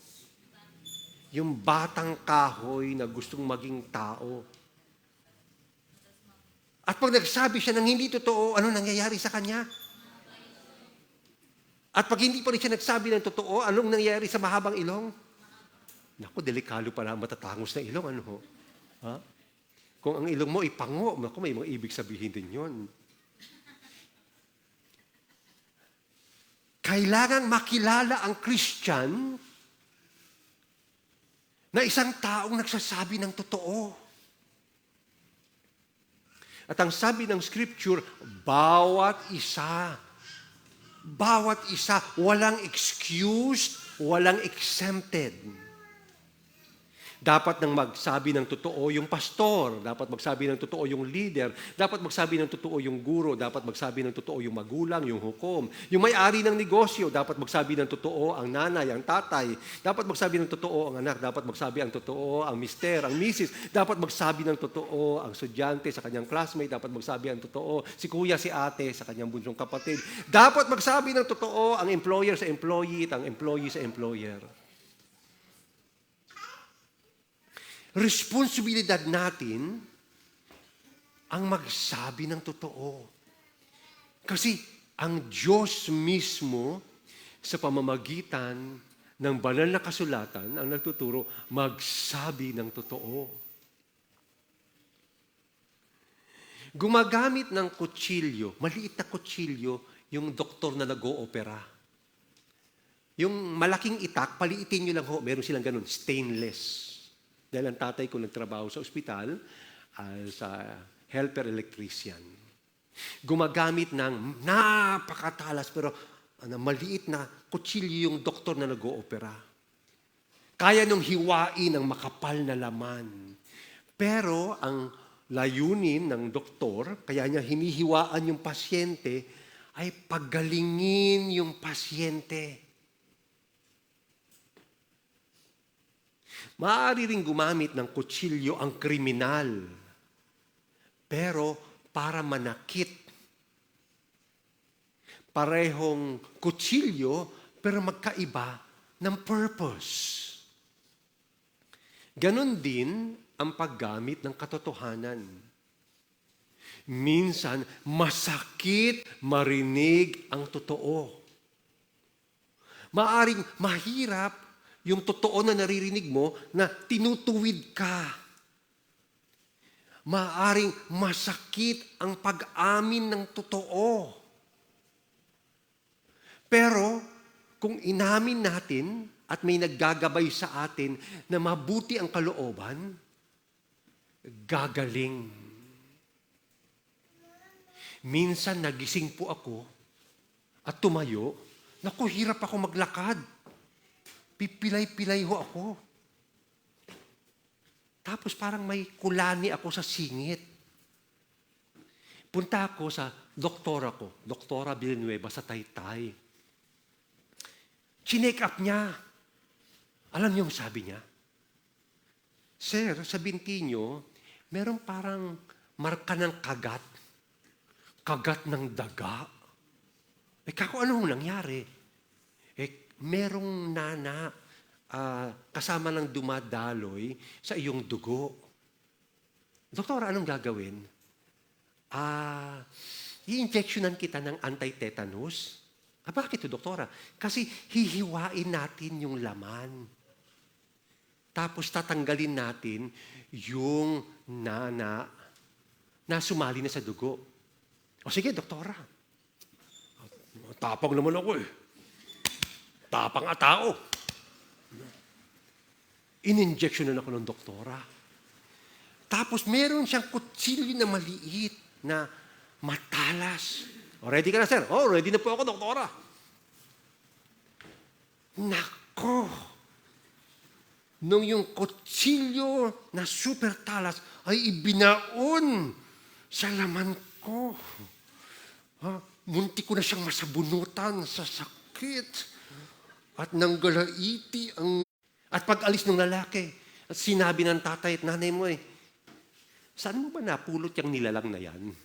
Yung batang kahoy na gustong maging tao. At pag nagsabi siya ng hindi totoo, ano nangyayari sa kanya? At pag hindi pa rin siya nagsabi ng totoo, anong nangyayari sa mahabang ilong? Naku, delikado pala matatangos na ilong. Ano ho? Ha? Kung ang ilong mo ipango, naku, may mga ibig sabihin din yun. Kailangan makilala ang Christian na isang taong nagsasabi ng totoo. At ang sabi ng Scripture, bawat isa, walang excused, walang exempted. Dapat nang magsabi ng totoo yung pastor, dapat magsabi ng totoo yung leader, dapat magsabi ng totoo yung guro, dapat magsabi ng totoo yung magulang, yung hukom, yung may-ari ng negosyo, dapat magsabi ng totoo ang nanay, ang tatay, dapat magsabi ng totoo ang anak, dapat magsabi ang totoo ang mister, ang misis, dapat magsabi ng totoo ang estudyante sa kanyang classmate, dapat magsabi ang totoo si kuya, si ate sa kanyang bunsong kapatid, dapat magsabi ng totoo ang employer sa employee at ang employee sa employer. Responsibilidad natin ang magsabi ng totoo. Kasi ang Diyos mismo sa pamamagitan ng banal na kasulatan ang nagtuturo magsabi ng totoo. Gumagamit ng kutsilyo, maliit na kutsilyo, yung doktor na nag-oopera. Yung malaking itak, paliitin nyo lang ho, meron silang ganun, stainless. Dahil ang tatay ko nagtrabaho sa ospital as a helper electrician. Gumagamit ng napakatalas pero maliit na kutsilyo yung doktor na nag-oopera. Kaya nung hiwain ang makapal na laman. Pero ang layunin ng doktor, kaya niya hinihiwaan yung pasyente, ay paggalingin yung pasyente. Maaari ring gumamit ng kutsilyo ang kriminal. Pero para manakit. Parehong kutsilyo, pero magkaiba ng purpose. Ganon din ang paggamit ng katotohanan. Minsan, masakit marinig ang totoo. Maaring mahirap yung totoo na naririnig mo na tinutuwid ka. Maaring masakit ang pag-amin ng totoo. Pero kung inamin natin at may naggagabay sa atin na mabuti ang kalooban, gagaling. Minsan nagising po ako at tumayo. Naku, hirap ako maglakad. Pipilay-pilay ho ako. Tapos parang may kulani ako sa singit. Punta ako sa doktora ko, Doktora Villanueva sa Taytay. Chinek up niya. Alam niyo ang sabi niya? Sir, sa binti niyo, meron parang marka ng kagat. Kagat ng daga. Kako, ano nangyari? Merong nana kasama ng dumadaloy sa iyong dugo. Doktora, anong gagawin? I-injectionan kita ng anti-tetanus. Bakit ito, doktora? Kasi hihiwain natin yung laman. Tapos tatanggalin natin yung nana na sumali na sa dugo. O sige, doktora. Tapang naman ako eh. Tapang at tao. In-injectionan ako ng doktora. Tapos meron siyang kutsilyo na maliit na matalas. O, ready ka na, sir? Oh, ready na po ako, doktora. Nako! Nung yung kutsilyo na super talas ay ibinaon sa laman ko. Munti ko na siyang masabunutan sa sakit. At nanggalaiti ang... At pag-alis ng lalaki, at sinabi ng tatay at nanay mo saan mo ba napulot yung nilalang na yan?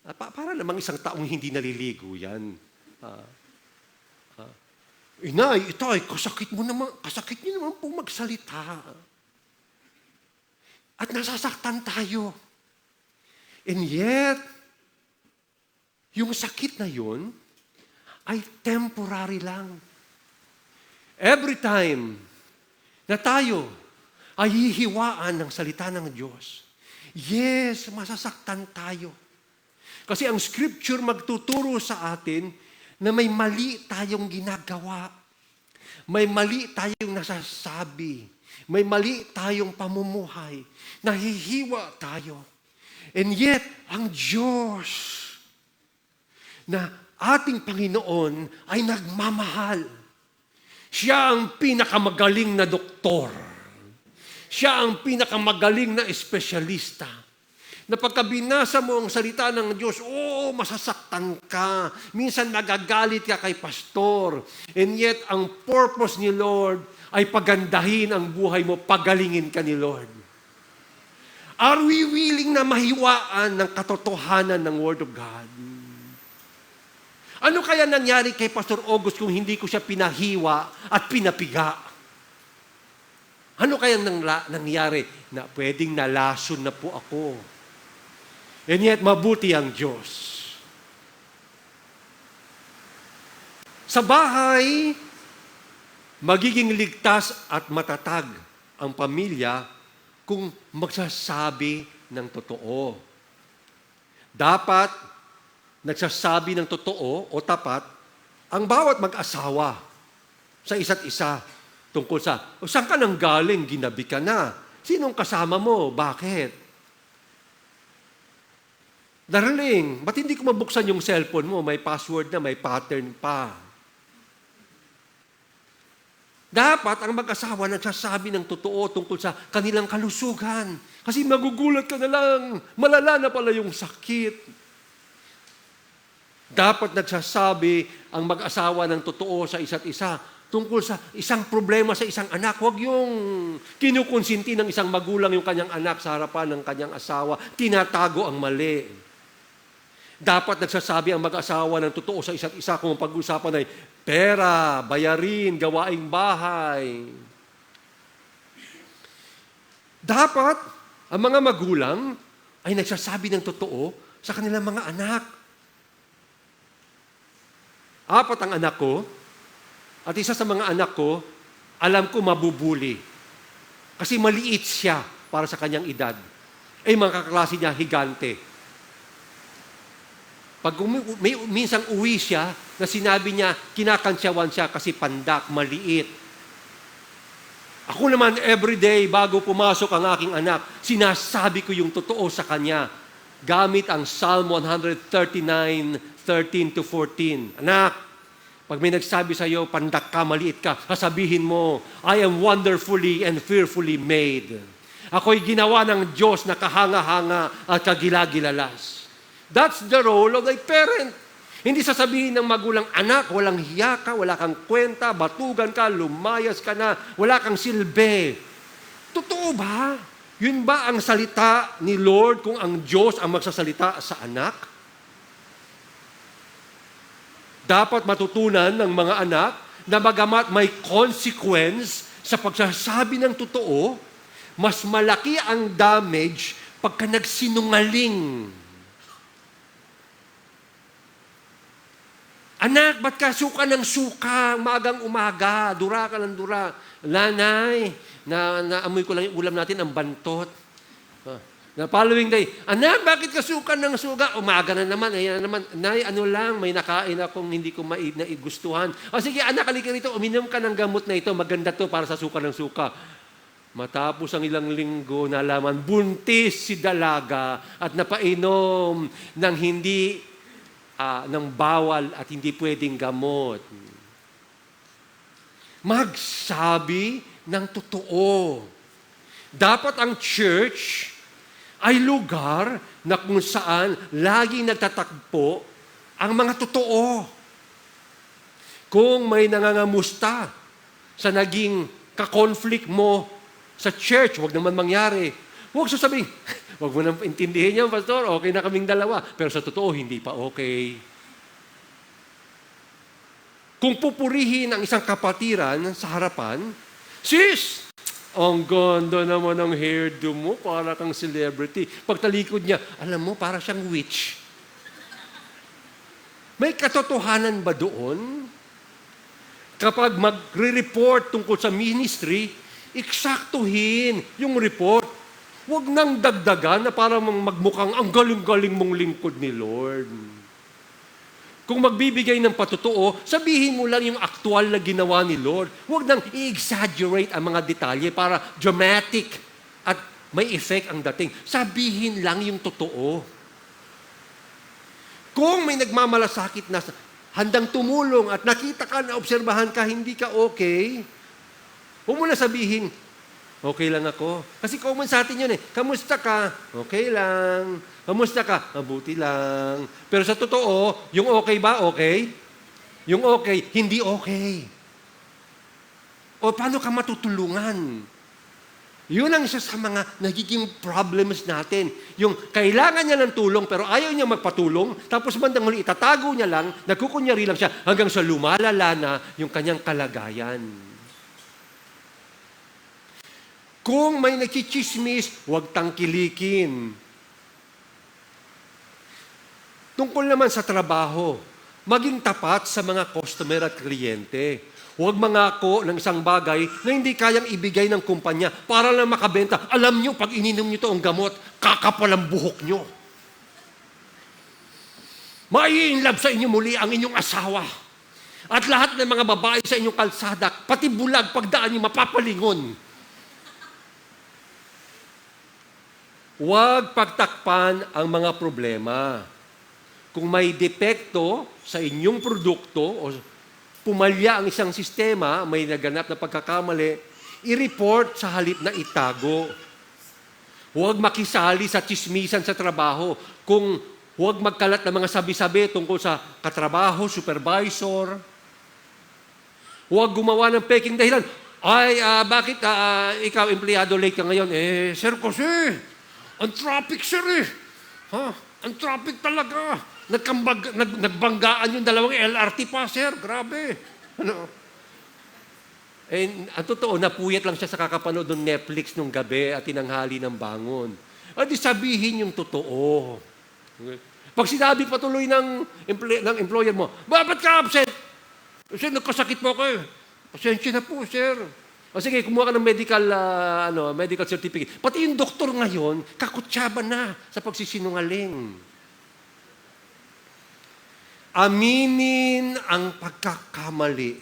Para namang isang taong hindi naliligo yan. Inay, itay, kasakit niyo naman pong magsalita. At nasasaktan tayo. And yet, yung sakit na yun ay temporary lang. Every time na tayo ay hihiwaan ng salita ng Diyos, yes, masasaktan tayo. Kasi ang Scripture magtuturo sa atin na may mali tayong ginagawa. May mali tayong nasasabi. May mali tayong pamumuhay. Nahihiwa tayo. And yet, ang Diyos na ating Panginoon ay nagmamahal. Siya ang pinakamagaling na doktor. Siya ang pinakamagaling na espesyalista. Na pagka binasa mo ang salita ng Diyos, masasaktan ka. Minsan magagalit ka kay pastor. And yet, ang purpose ni Lord ay pagandahin ang buhay mo, pagalingin ka ni Lord. Are we willing na mahiwaan ng katotohanan ng Word of God? Ano kaya nangyari kay Pastor August kung hindi ko siya pinahiwa at pinapiga? Ano kaya nangyari na pwedeng nalason na po ako? And yet, mabuti ang Diyos. Sa bahay, magiging ligtas at matatag ang pamilya kung magsasabi ng totoo. Dapat nagsasabi ng totoo o tapat ang bawat mag-asawa sa isa't isa tungkol sa, saan ka nang galing? Ginabi ka na. Sinong kasama mo? Bakit? Darling, ba't hindi ko mabuksan yung cellphone mo? May password na, may pattern pa. Dapat ang mag-asawa nagsasabi ng totoo tungkol sa kanilang kalusugan. Kasi magugulat ka na lang, malala na pala yung sakit. Dapat nagsasabi ang mag-asawa ng totoo sa isa't isa tungkol sa isang problema sa isang anak. Huwag yung kinukonsinti ng isang magulang yung kanyang anak sa harapan ng kanyang asawa. Tinatago ang mali. Dapat nagsasabi ang mag-asawa ng totoo sa isa't isa kung ang pag-usapan ay pera, bayarin, gawaing bahay. Dapat ang mga magulang ay nagsasabi ng totoo sa kanilang mga anak. 4 ang anak ko, at isa sa mga anak ko, alam ko mabubuli. Kasi maliit siya para sa kanyang edad. Eh, mga kaklase niya, higante. Pag minsang uwi siya, na sinabi niya, kinakantsawan siya kasi pandak, maliit. Ako naman, everyday, bago pumasok ang aking anak, sinasabi ko yung totoo sa kanya. Gamit ang Psalm 139:13-14. Anak, pag may nagsabi sa iyo, pandak ka, maliit ka, sasabihin mo, I am wonderfully and fearfully made. Ako'y ginawa ng Diyos na kahanga-hanga at kagilagilalas. That's the role of the parent. Hindi sasabihin ng magulang, anak, walang hiya ka, wala kang kwenta, batugan ka, lumayas ka na, wala kang silbi. Totoo ba? Yun ba ang salita ni Lord kung ang Diyos ang magsasalita sa anak? Dapat matutunan ng mga anak na bagamat may consequence sa pagsasabi ng totoo, mas malaki ang damage pagka nagsinungaling. Anak, ba't ka suka ng suka, magang umaga, dura ka ng dura. Lanay, naamoy ko lang yung ulam natin, ang bantot. The following day, anak, bakit ka suka ng suga? Umaga na naman, ayan na naman. Nay, ano lang, may nakain akong hindi ko naigustuhan. O sige, anak, halika rito, uminom ka ng gamot na ito, maganda to para sa suka ng suka. Matapos ang ilang linggo, nalaman, buntis si dalaga at napainom ng hindi, ng bawal at hindi pwedeng gamot. Magsabi ng totoo. Dapat ang church ay lugar na kung saan laging nagtatagpo ang mga totoo. Kung may nangangamusta sa naging ka-conflict mo sa church, huwag naman mangyari. Huwag sasabihin, huwag mo nang intindihin yan, Pastor, okay na kaming dalawa. Pero sa totoo, hindi pa okay. Kung pupurihin ang isang kapatiran sa harapan, sis, ang ganda naman ng hairdo mo, para kang celebrity. Pagtalikod niya, alam mo, para siyang witch. May katotohanan ba doon? Kapag magre-report tungkol sa ministry, eksaktuhin yung report. Huwag nang dagdagan na parang magmukhang ang galing-galing mong lingkod ni Lord. Kung magbibigay ng patotoo, sabihin mo lang yung aktual na ginawa ni Lord. Huwag nang i-exaggerate ang mga detalye para dramatic at may effect ang dating. Sabihin lang yung totoo. Kung may nagmamalasakit na handang tumulong at nakita ka na obserbahan ka, hindi ka okay, huwag mo na sabihin, okay lang ako. Kasi common sa atin yun eh. Kamusta ka? Okay lang. Kamusta ka? Mabuti lang. Pero sa totoo, yung okay ba? Okay? Yung okay, hindi okay. O paano ka matutulungan? Yun ang isa sa mga nagiging problems natin. Yung kailangan niya ng tulong pero ayaw niya magpatulong, tapos bandang huli itatago niya lang, nagkukunyari lang siya hanggang sa lumalala na yung kanyang kalagayan. Kung may nagchichismis, huwag tangkilikin. Tungkol naman sa trabaho, maging tapat sa mga customer at kliyente. Huwag mangako ng isang bagay na hindi kayang ibigay ng kumpanya para lang makabenta. Alam nyo, pag ininom nyo ito ang gamot, kakapal ang buhok nyo. Mai-inlove sa inyo muli ang inyong asawa. At lahat ng mga babae sa inyong kalsada, pati bulag, pagdaan nyo, mapapalingon. Huwag pagtakpan ang mga problema. Kung may depekto sa inyong produkto o pumalya ang isang sistema, may naganap na pagkakamali, i-report sa halip na itago. Huwag makisali sa tsismisan sa trabaho. Kung huwag magkalat ng mga sabi-sabi tungkol sa katrabaho, supervisor. Huwag gumawa ng peking dahilan. Ay, bakit ikaw, empleyado, late ka ngayon? Sir, kasi, ang traffic, sir, eh. Ha? Ang traffic talaga. Nagbanggaan yung dalawang LRT pa, sir. Grabe. Ano? Ang totoo, napuyat lang siya sa kakapanood ng Netflix nung gabi at tinanghali ng bangon. Di sabihin yung totoo. Pag sinabi patuloy ng employer mo, ba't ka absent? Kasi nagkasakit po ako eh. Pasensya na po, sir. O sige, kumuha ka ng medical certificate. Pati yung doktor ngayon, kakutsaba na sa pagsisinungaling. Aminin ang pagkakamali.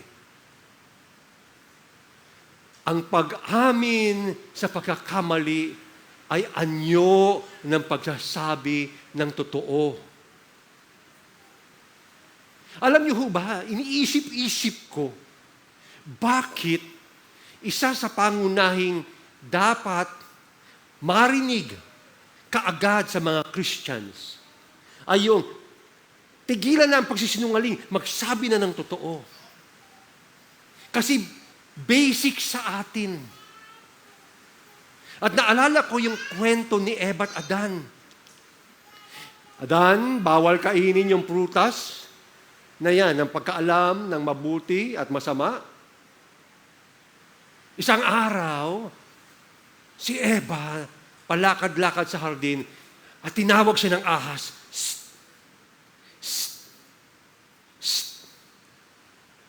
Ang pag-amin sa pagkakamali ay anyo ng pagsasabi ng totoo. Alam niyo ho ba, iniisip-isip ko, bakit isa sa pangunahing dapat marinig kaagad sa mga Christians ay yung tigilan na ang pagsisinungaling, magsabi na ng totoo. Kasi basic sa atin. At naalala ko yung kwento ni Eva at Adan. Adan, bawal kainin yung prutas na yan, ang pagkaalam ng mabuti at masama. Isang araw, si Eva, palakad-lakad sa hardin, at tinawag siya ng ahas, "Shh! Shh! Shh!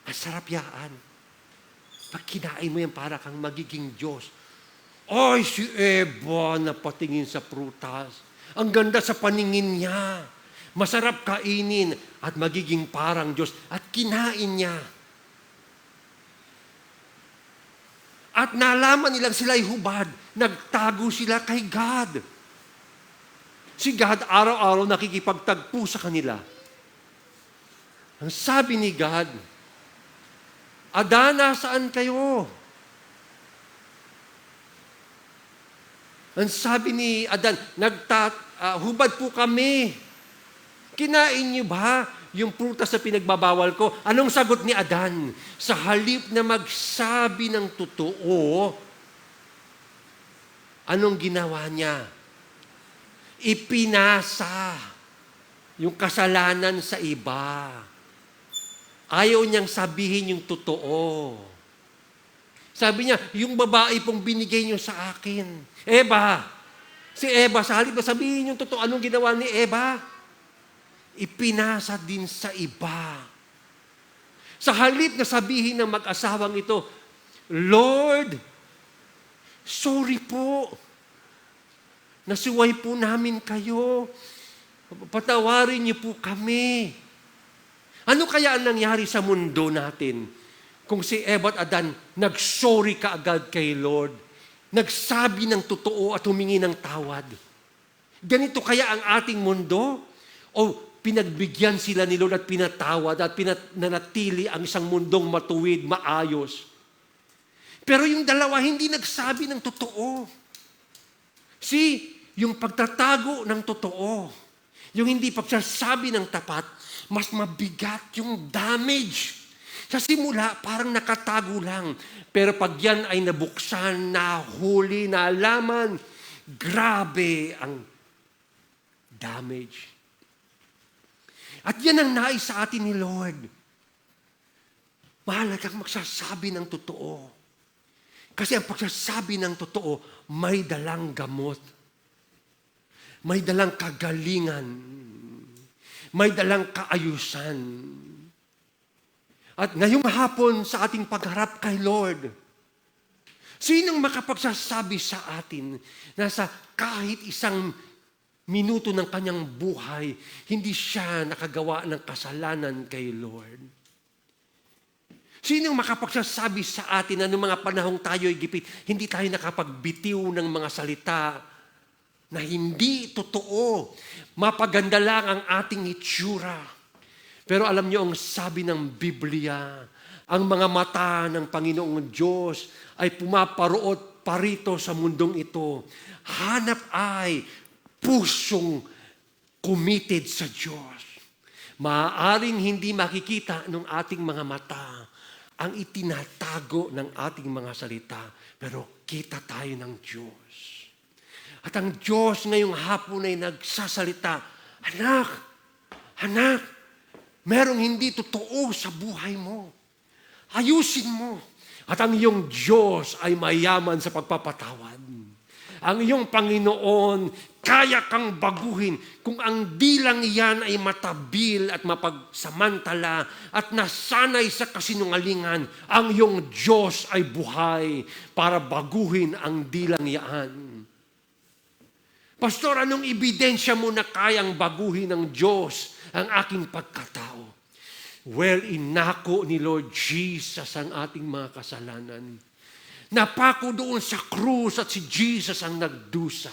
Ang sarap yaan. Pag kinain mo yan, para kang magiging Diyos." Ay, si Eva napatingin sa prutas. Ang ganda sa paningin niya. Masarap kainin at magiging parang Diyos. At kinain niya. At nalaman nilang sila'y hubad. Nagtago sila kay God. Si God araw-araw nakikipagtagpo sa kanila. Ang sabi ni God, "Adan, nasaan kayo?" Ang sabi ni Adan, "Hubad po kami. Kinain niyo ba yung prutas na pinagbabawal ko?" Anong sagot ni Adan? Sa halip na magsabi ng totoo, anong ginawa niya? Ipinasa yung kasalanan sa iba. Ayaw niyang sabihin yung totoo. Sabi niya, yung babae pong binigay niyo sa akin. Eva, si Eva, sa halip na sabihin yung totoo, anong ginawa ni Eva? Ipinasa din sa iba. Sa halip na sabihin ng mag-asawang ito, "Lord, sorry po. Nasuway po namin kayo. Patawarin niyo po kami." Ano kaya ang nangyari sa mundo natin kung si Eva at Adan nag-sorry kaagad kay Lord, nagsabi ng totoo at humingi ng tawad? Ganito kaya ang ating mundo? O pinagbigyan sila ni Lord at pinatawad at nanatili ang isang mundong matuwid, maayos? Pero yung dalawa hindi nagsabi ng totoo. Yung pagtatago ng totoo, yung hindi pagsasabi ng tapat, mas mabigat yung damage. Sa simula, parang nakatago lang. Pero pag yan ay nabuksan, nahuli, nalaman, grabe ang damage. At yan ang nais sa atin ni Lord. Mahalagang magsasabi ng totoo. Kasi ang pagsasabi ng totoo, may dalang gamot. May dalang kagalingan. May dalang kaayusan. At ngayong hapon sa ating pagharap kay Lord, sinong makapagsasabi sa atin na sa kahit isang minuto ng kanyang buhay, hindi siya nakagawa ng kasalanan kay Lord? Sinong makapagsasabi sa atin na noong mga panahong tayo'y gipit, hindi tayo nakapagbitiw ng mga salita na hindi totoo? Mapaganda lang ang ating itsura. Pero alam niyo ang sabi ng Biblia, ang mga mata ng Panginoong Diyos ay pumaparoot parito sa mundong ito. Hanap ay pusong committed sa Diyos. Maaaring hindi makikita ng ating mga mata ang itinatago ng ating mga salita, pero kita tayo ng Diyos. At ang Diyos ngayong hapon ay nagsasalita, Anak, merong hindi totoo sa buhay mo. Ayusin mo. At ang iyong Diyos ay mayaman sa pagpapatawad. Ang iyong Panginoon, kaya kang baguhin kung ang dilang iyan ay matabil at mapagsamantala at nasanay sa kasinungalingan. Ang iyong Diyos ay buhay para baguhin ang dilang iyan. Pastor, anong ebidensya mo na kayang baguhin ng Diyos ang aking pagkatao? Well, inako ni Lord Jesus ang ating mga kasalanan. Napako doon sa krus at si Jesus ang nagdusa.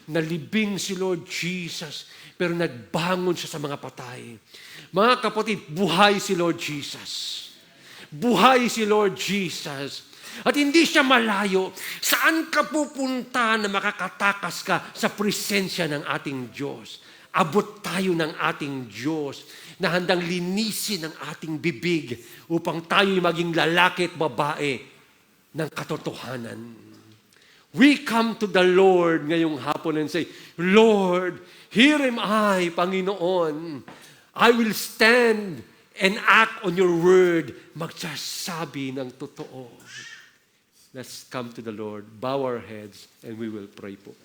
Nalibing si Lord Jesus, pero nagbangon siya sa mga patay. Mga kapatid, buhay si Lord Jesus. Buhay si Lord Jesus. At hindi siya malayo. Saan ka pupunta na makakatakas ka sa presensya ng ating Diyos? Abot tayo ng ating Diyos na handang linisin ang ating bibig upang tayo'y maging lalaki at babae ng katotohanan. We come to the Lord ngayong hapon and say, Lord, here am I, Panginoon. I will stand and act on your word. Magsasabi ng totoo. Let's come to the Lord, bow our heads, and we will pray po.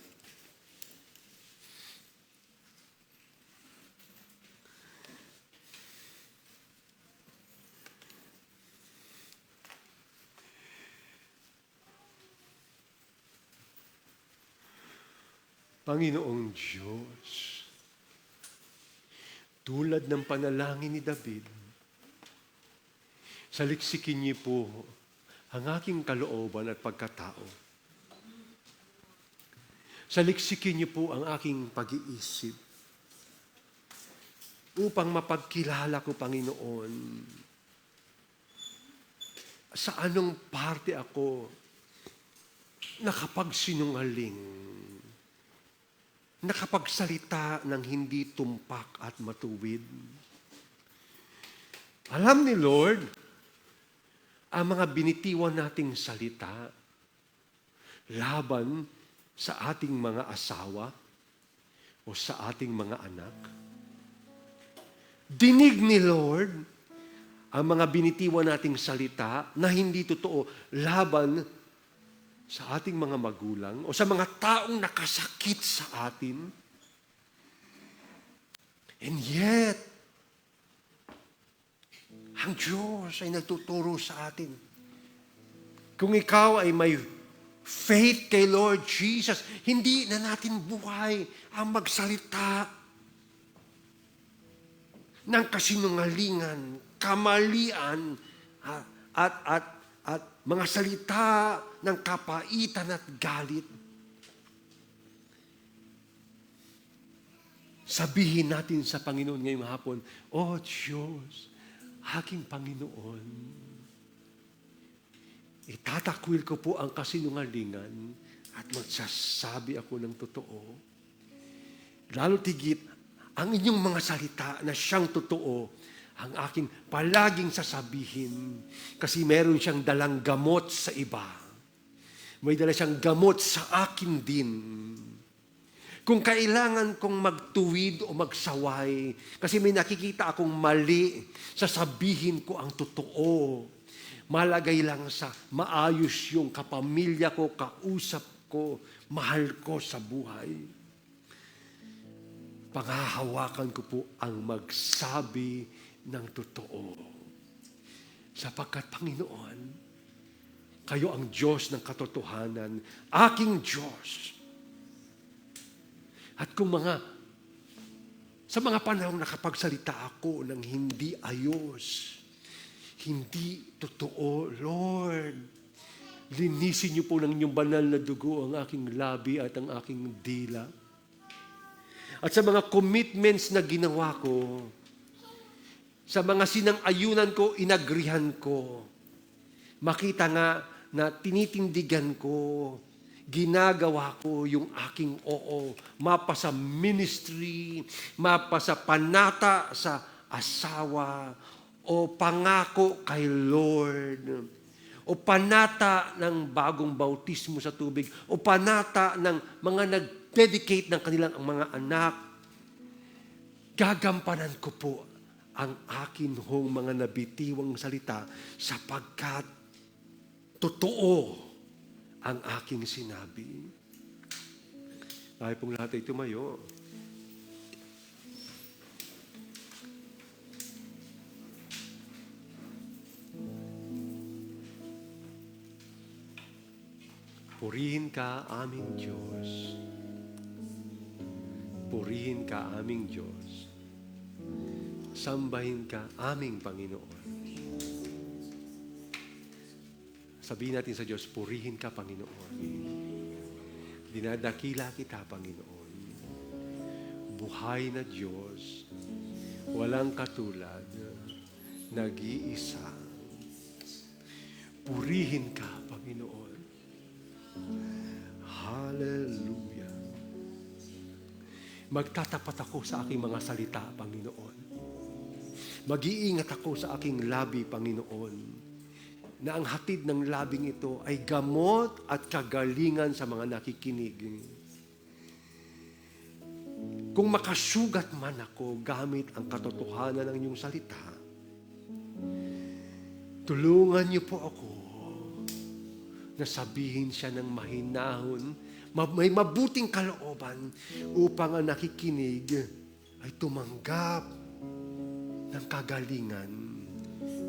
Panginoong Diyos, tulad ng panalangin ni David, saliksikin niyo po ang aking kalooban at pagkatao. Saliksikin niyo po ang aking pag-iisip upang mapagkilala ko, Panginoon, sa anong parte ako nakapagsinungaling, nakapagsalita ng hindi tumpak at matuwid. Alam ni Lord, ang mga binitiwan nating salita laban sa ating mga asawa o sa ating mga anak. Dinig ni Lord ang mga binitiwan nating salita na hindi totoo laban sa ating mga magulang o sa mga taong nakasakit sa atin. And yet, ang Diyos ay nagtuturo sa atin. Kung ikaw ay may faith kay Lord Jesus, hindi na natin buhay ang magsalita ng kasinungalingan, kamalian, at mga salita ng kapaitan at galit. Sabihin natin sa Panginoon ngayong hapon, O Diyos, aking Panginoon, itatakwil ko po ang kasinungalingan at magsasabi ako ng totoo. Lalo tigit, ang inyong mga salita na siyang totoo, ang aking palaging sasabihin kasi meron siyang dalang gamot sa iba. May dala siyang gamot sa akin din. Kung kailangan kong magtuwid o magsaway, kasi may nakikita akong mali, sasabihin ko ang totoo. Malagay lang sa maayos yung kapamilya ko, kausap ko, mahal ko sa buhay. Panghahawakan ko po ang magsabi ng totoo. Sapagkat Panginoon, kayo ang Diyos ng katotohanan, aking Diyos. At kung sa mga panahon nakapagsalita ako ng hindi ayos, hindi totoo, Lord, linisin niyo po ng inyong banal na dugo ang aking labi at ang aking dila. At sa mga commitments na ginawa ko, sa mga sinang-ayunan ko, inagrihan ko. Makita nga na tinitindigan ko, ginagawa ko yung aking oo. Mapa sa ministry, mapa sa panata sa asawa, o pangako kay Lord, o panata ng bagong bautismo sa tubig, o panata ng mga nag-dedicate ng kanilang mga anak, gagampanan ko po ang akin hong mga nabitiwang salita sapagkat totoo ang aking sinabi. Tayo pong lahat ay tumayo. Purihin ka, aming Diyos. Purihin ka, aming Diyos. Sambahin ka, aming Panginoon. Sabihin natin sa Diyos, purihin ka, Panginoon. Dinadakila kita, Panginoon. Buhay na Diyos, walang katulad, nag-iisa. Purihin ka, Panginoon. Hallelujah. Magtatapat ako sa aking mga salita, Panginoon. Mag-iingat ako sa aking labi, Panginoon, na ang hatid ng labing ito ay gamot at kagalingan sa mga nakikinig. Kung makasugat man ako gamit ang katotohanan ng iyong salita, tulungan niyo po ako na sabihin siya ng mahinahon, may mabuting kalooban upang ang nakikinig ay tumanggap ng kagalingan.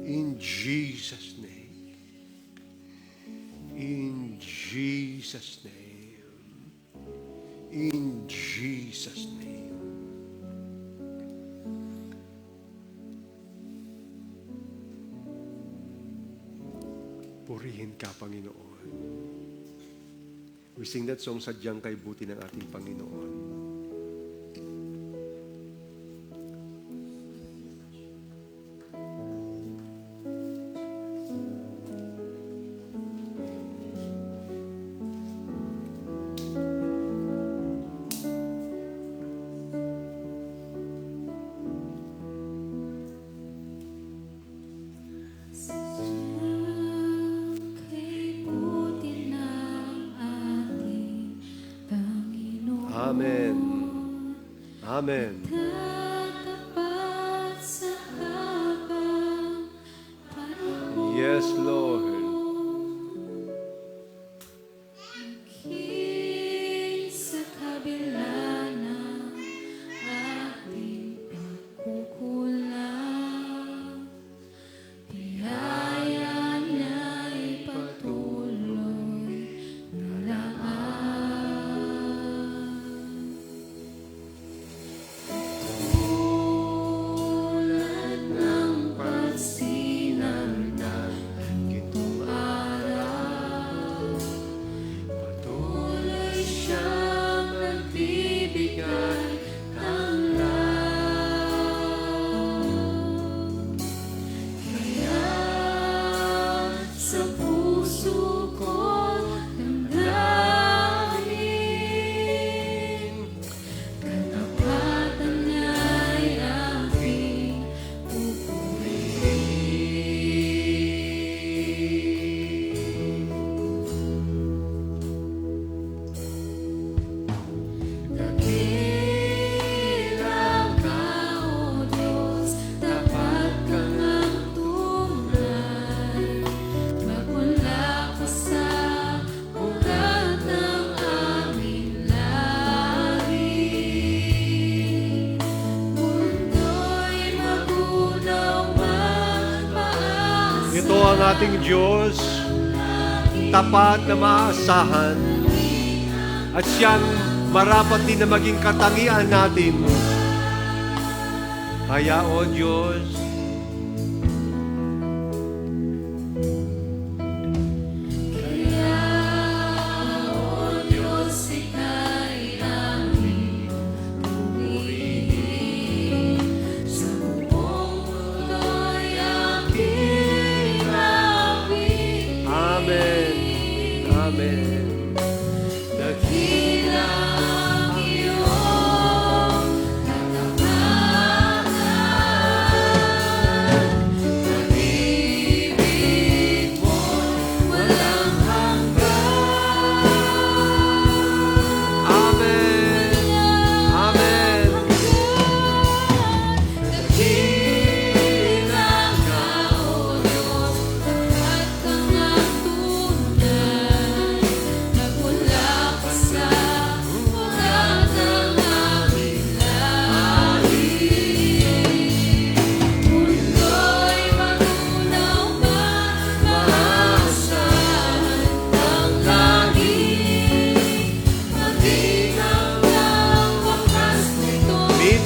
In Jesus' name. In Jesus' name. In Jesus' name. Purihin ka, Panginoon. We sing that song, Sadyang Kay Buti ng ating Panginoon. Kay buti ng ating Panginoon, Amen. Amen. tatapat sa habang panahon. Yes, Lord. Maging sa kabila ng ating pagkukulang, biyaya niya'y patuloy na laan. Tulad ng pagsilang ng gintong araw, patuloy siyang nagbibigay ng love. Kaya sa puso ko't damdamin, katapatan niya'y aking pupurihin. Dakilang ka, O Diyos, tapat kang ang tunay. Magmula ka sa ugat ng aming langit. Mundo'y magunaw man paasa. Ito ang ating Diyos, tapat na maasahan, at siyang marapat din na maging katangian natin. Kaya, O Diyos, Kaya, O Diyos, ika'y aming purihin. Sa buong mundo'y aking awitin. Amen. Amen. Dakilang iyong katapatan.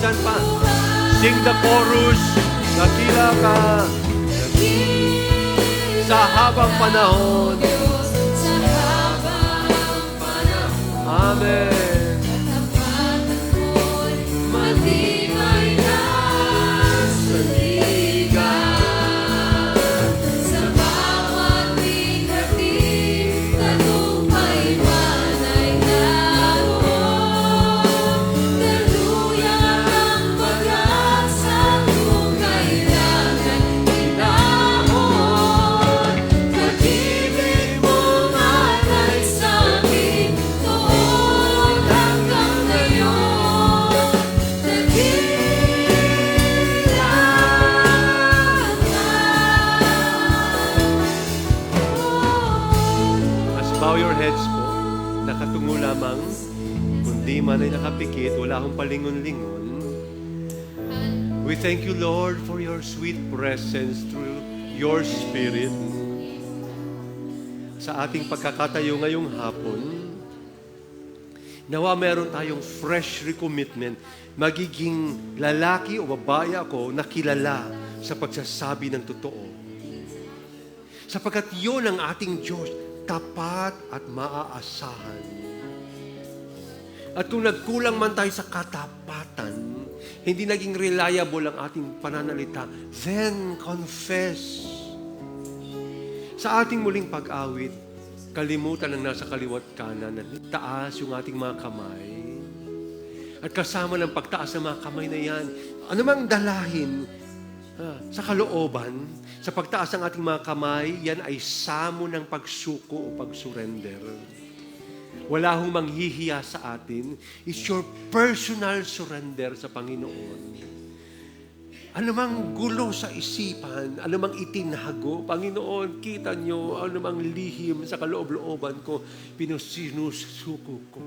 minsan pa. Sing the chorus. Dakila ka sa habang panahon. Diyos, sa habang panahon. Amen. Katapatan mo'y matibay na sandigan. Sa bawat bigati, tagumpayman ay naroon. Daluyang ang pag-asa kung kailangan inahon. Pag-ibig mo matay sa akin noon hanggang ngayon. As bow your heads po, nakatungo lamang, kundi man ay nakapikit, wala akong palingon-lingon. We thank you, Lord, for your sweet presence through your Spirit. Sa ating pagkakatayo ngayong hapon, nawa meron tayong fresh recommitment. Magiging lalaki o babae ako na kilala sa pagsasabi ng totoo. Sapagkat yun ang ating Diyos, tapat at maaasahan. At kung nagkulang man tayo sa katapatan, hindi naging reliable ang ating pananalita, then confess. Sa ating muling pag-awit, kalimutan ang nasa kaliwat kanan at taas yung ating mga kamay. At kasama ng pagtaas ng mga kamay na yan, anumang dalahin sa kalooban, sa pagtaas ng ating mga kamay, yan ay samo ng pagsuko o pagsurrender. Wala hong manghihiya sa atin. It's your personal surrender sa Panginoon. Anumang gulo sa isipan, anumang itinago, Panginoon, kita nyo, anumang lihim sa kaloob-looban ko, pinusinusuko ko.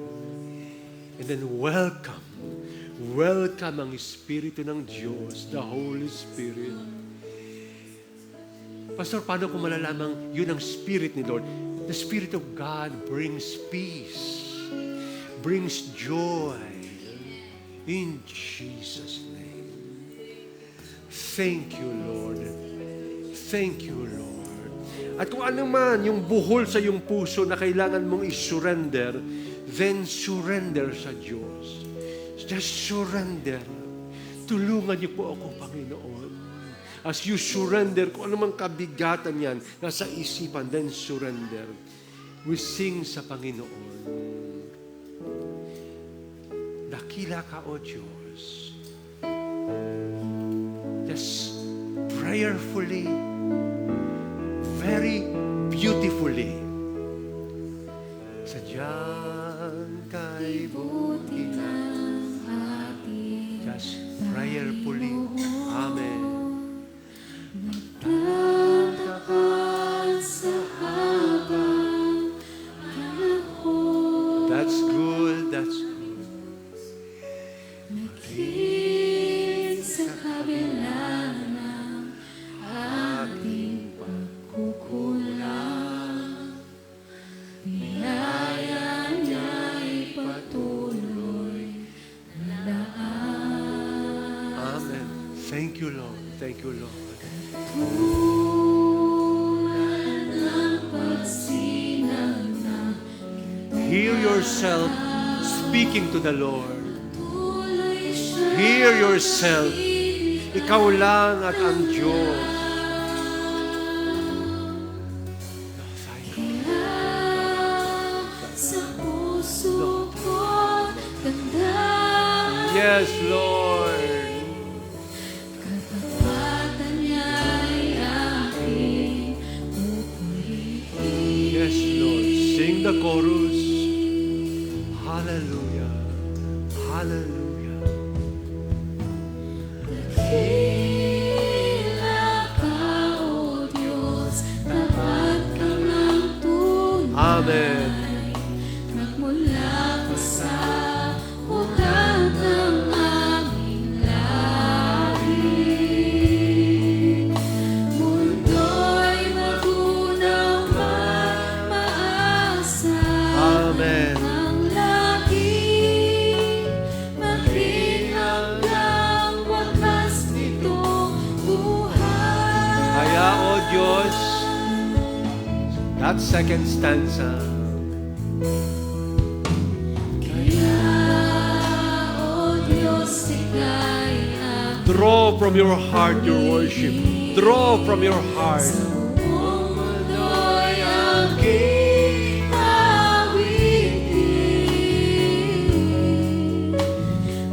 And then welcome ang Espiritu ng Diyos, the Holy Spirit. Pastor, paano ko malalamang yun ang Spirit ni Lord? The Spirit of God brings peace, brings joy in Jesus' name. Thank you, Lord. Thank you, Lord. At kung ano man yung buhol sa iyong puso na kailangan mong isurrender, then surrender sa Diyos. Just surrender. Tulungan niyo po ako, Panginoon. As you surrender, kung anumang kabigatan yan, nasa isipan, then surrender. We sing sa Panginoon. Dakila ka, O Diyos. Just prayerfully, very beautifully. Sadyang kay buti na. Just prayerfully. Amen. That's good. That's good. Sa kabila ng ating pagkukulang, biyaya niya'y patuloy na daan. Amen. Thank you, Lord. Thank you, Lord. Hear yourself speaking to the Lord. Hear yourself. Ikaw lang at ang Diyos. Sa puso ko, ganda. Yes, Lord. Katapatan niya'y aking pupurihin. Yes, Lord. Sing the chorus. Hallelujah. Hallelujah. Dakila ka, O Diyos, tapat ka ng tunay. Amen. Nagmula ka sa ugat ng aming lahi. Mundo'y magunaw maasa. Amen. Ang lagi that second stanza. Kaya, O Diyos, ika'y Draw from your heart your worship. Draw from your heart. mundo ang awitin.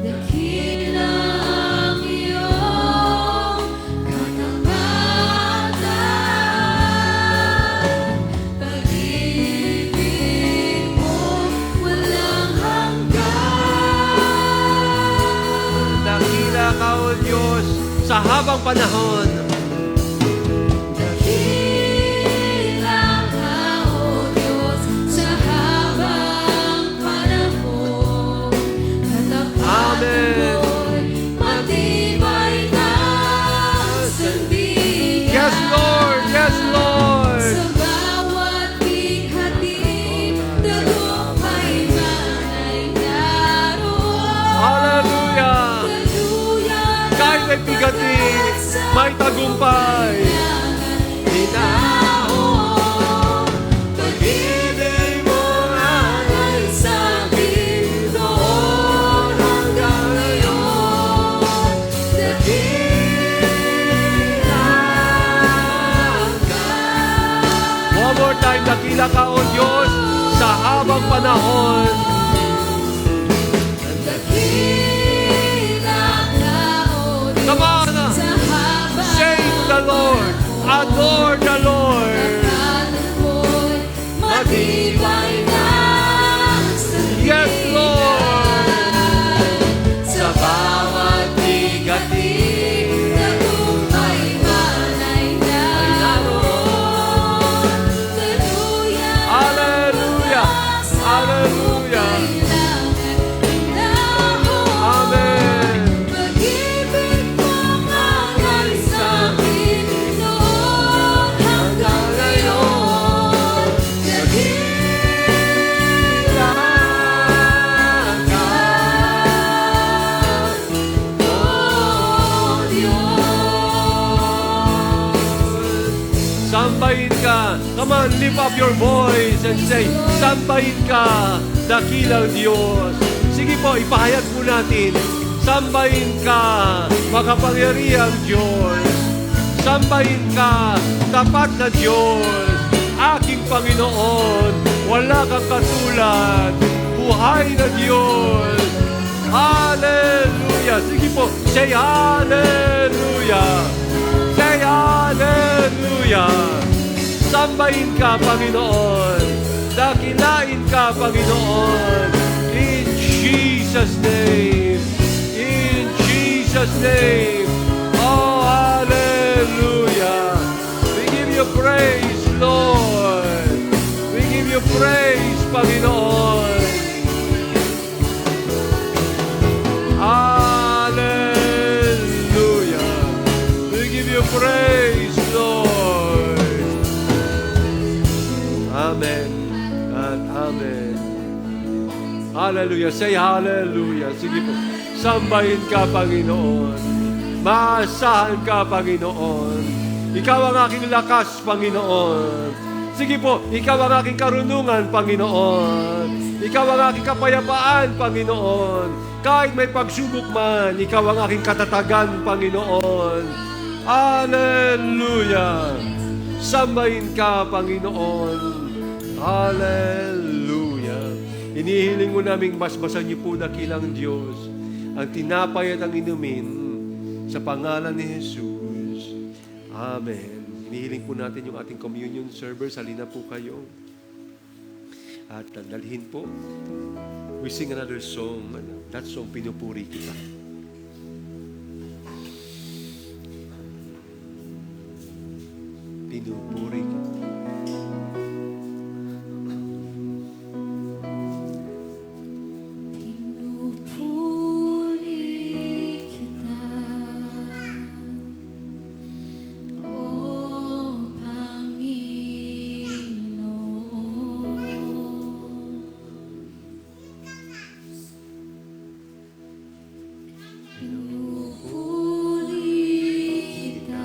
Dakila ang iyong katapatan. Pag-ibig mo walang hanggan. Dakila ka, O Diyos, sa habang panahon. Dakila ka, O Diyos, sa habang panahon. Katapatan mo'y matibay na sandigan. Yes, Lord! Yes, Lord! Sa bawat bighatin, tagumpay man ay naroon. Hallelujah! Kaluyan Kahit may bigatin, may tagumpay. Hinahon, pag-ibig mo ay sa'kin noon hanggang ngayon. Dakila ka. One more time, dakila ka, O Diyos, sa habang panahon. Dakila ka, O Diyos, Come on! sa habang Save the Lord! Adore the Lord! Katapatan mo'y matibay na Yes, Lord! sa bawat bigatin, tagumpay man ay naroon. Kaluyan Hallelujah! Hallelujah! Amen! Pag-ibig mo ay sa'kin noon hanggang ngayon. Dakila ka, O Diyos. Sambahin ka. Come on, lift up your voice and say, sambahin ka, dakilang Diyos. Sige po, ipahayag po natin. Sambahin ka, makapangyarihang Diyos. Sambahin ka, tapat na Diyos. Aking Panginoon, wala kang katulad. Buhay na Diyos. Hallelujah. Sige po, say hallelujah. Say hallelujah. Sambahin ka, Panginoon. Dakilain ka, Panginoon. In Jesus' name. In Jesus' name. Oh, hallelujah. We give you praise, Lord. We give you praise, Panginoon. Hallelujah. We give you praise, Lord. Amen and amen. Hallelujah. Say hallelujah. Sige po. Sambahin ka, Panginoon. Maasahan ka, Panginoon. Ikaw ang aking lakas, Panginoon. Sige po, ikaw ang aking karunungan, Panginoon. Ikaw ang aking kapayapaan, Panginoon. Kahit may pagsubok man, ikaw ang aking katatagan, Panginoon. Hallelujah. Sambahin ka, Panginoon. Hallelujah. Inihiling mo naming basbasan niyo po, dakilang Diyos, ang tinapay at ang inumin sa pangalan ni Jesus. Amen. Inihiling po natin yung ating communion servers. Halina po kayo. At dalhin po. We sing another song. That song, Pinupuri Kita. Pinupuri kita. Pinupuri kita, O Panginoon. Pinupuri kita,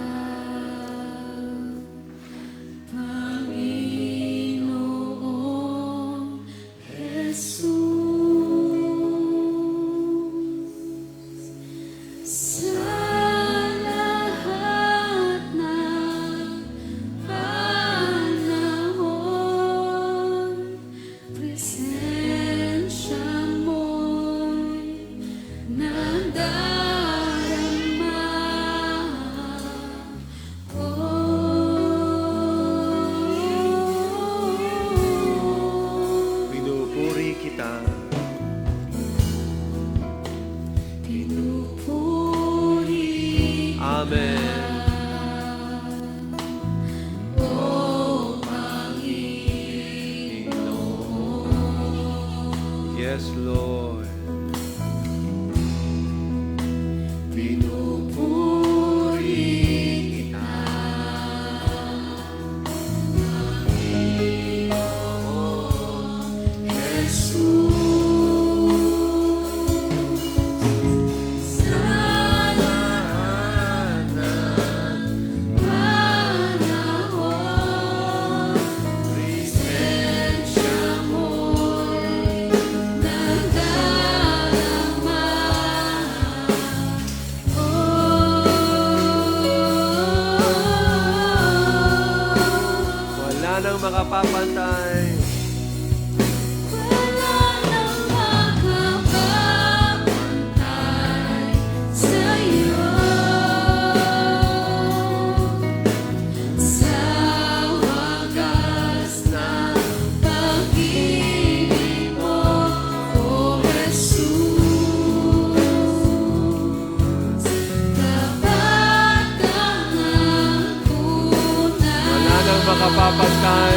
makapapantay.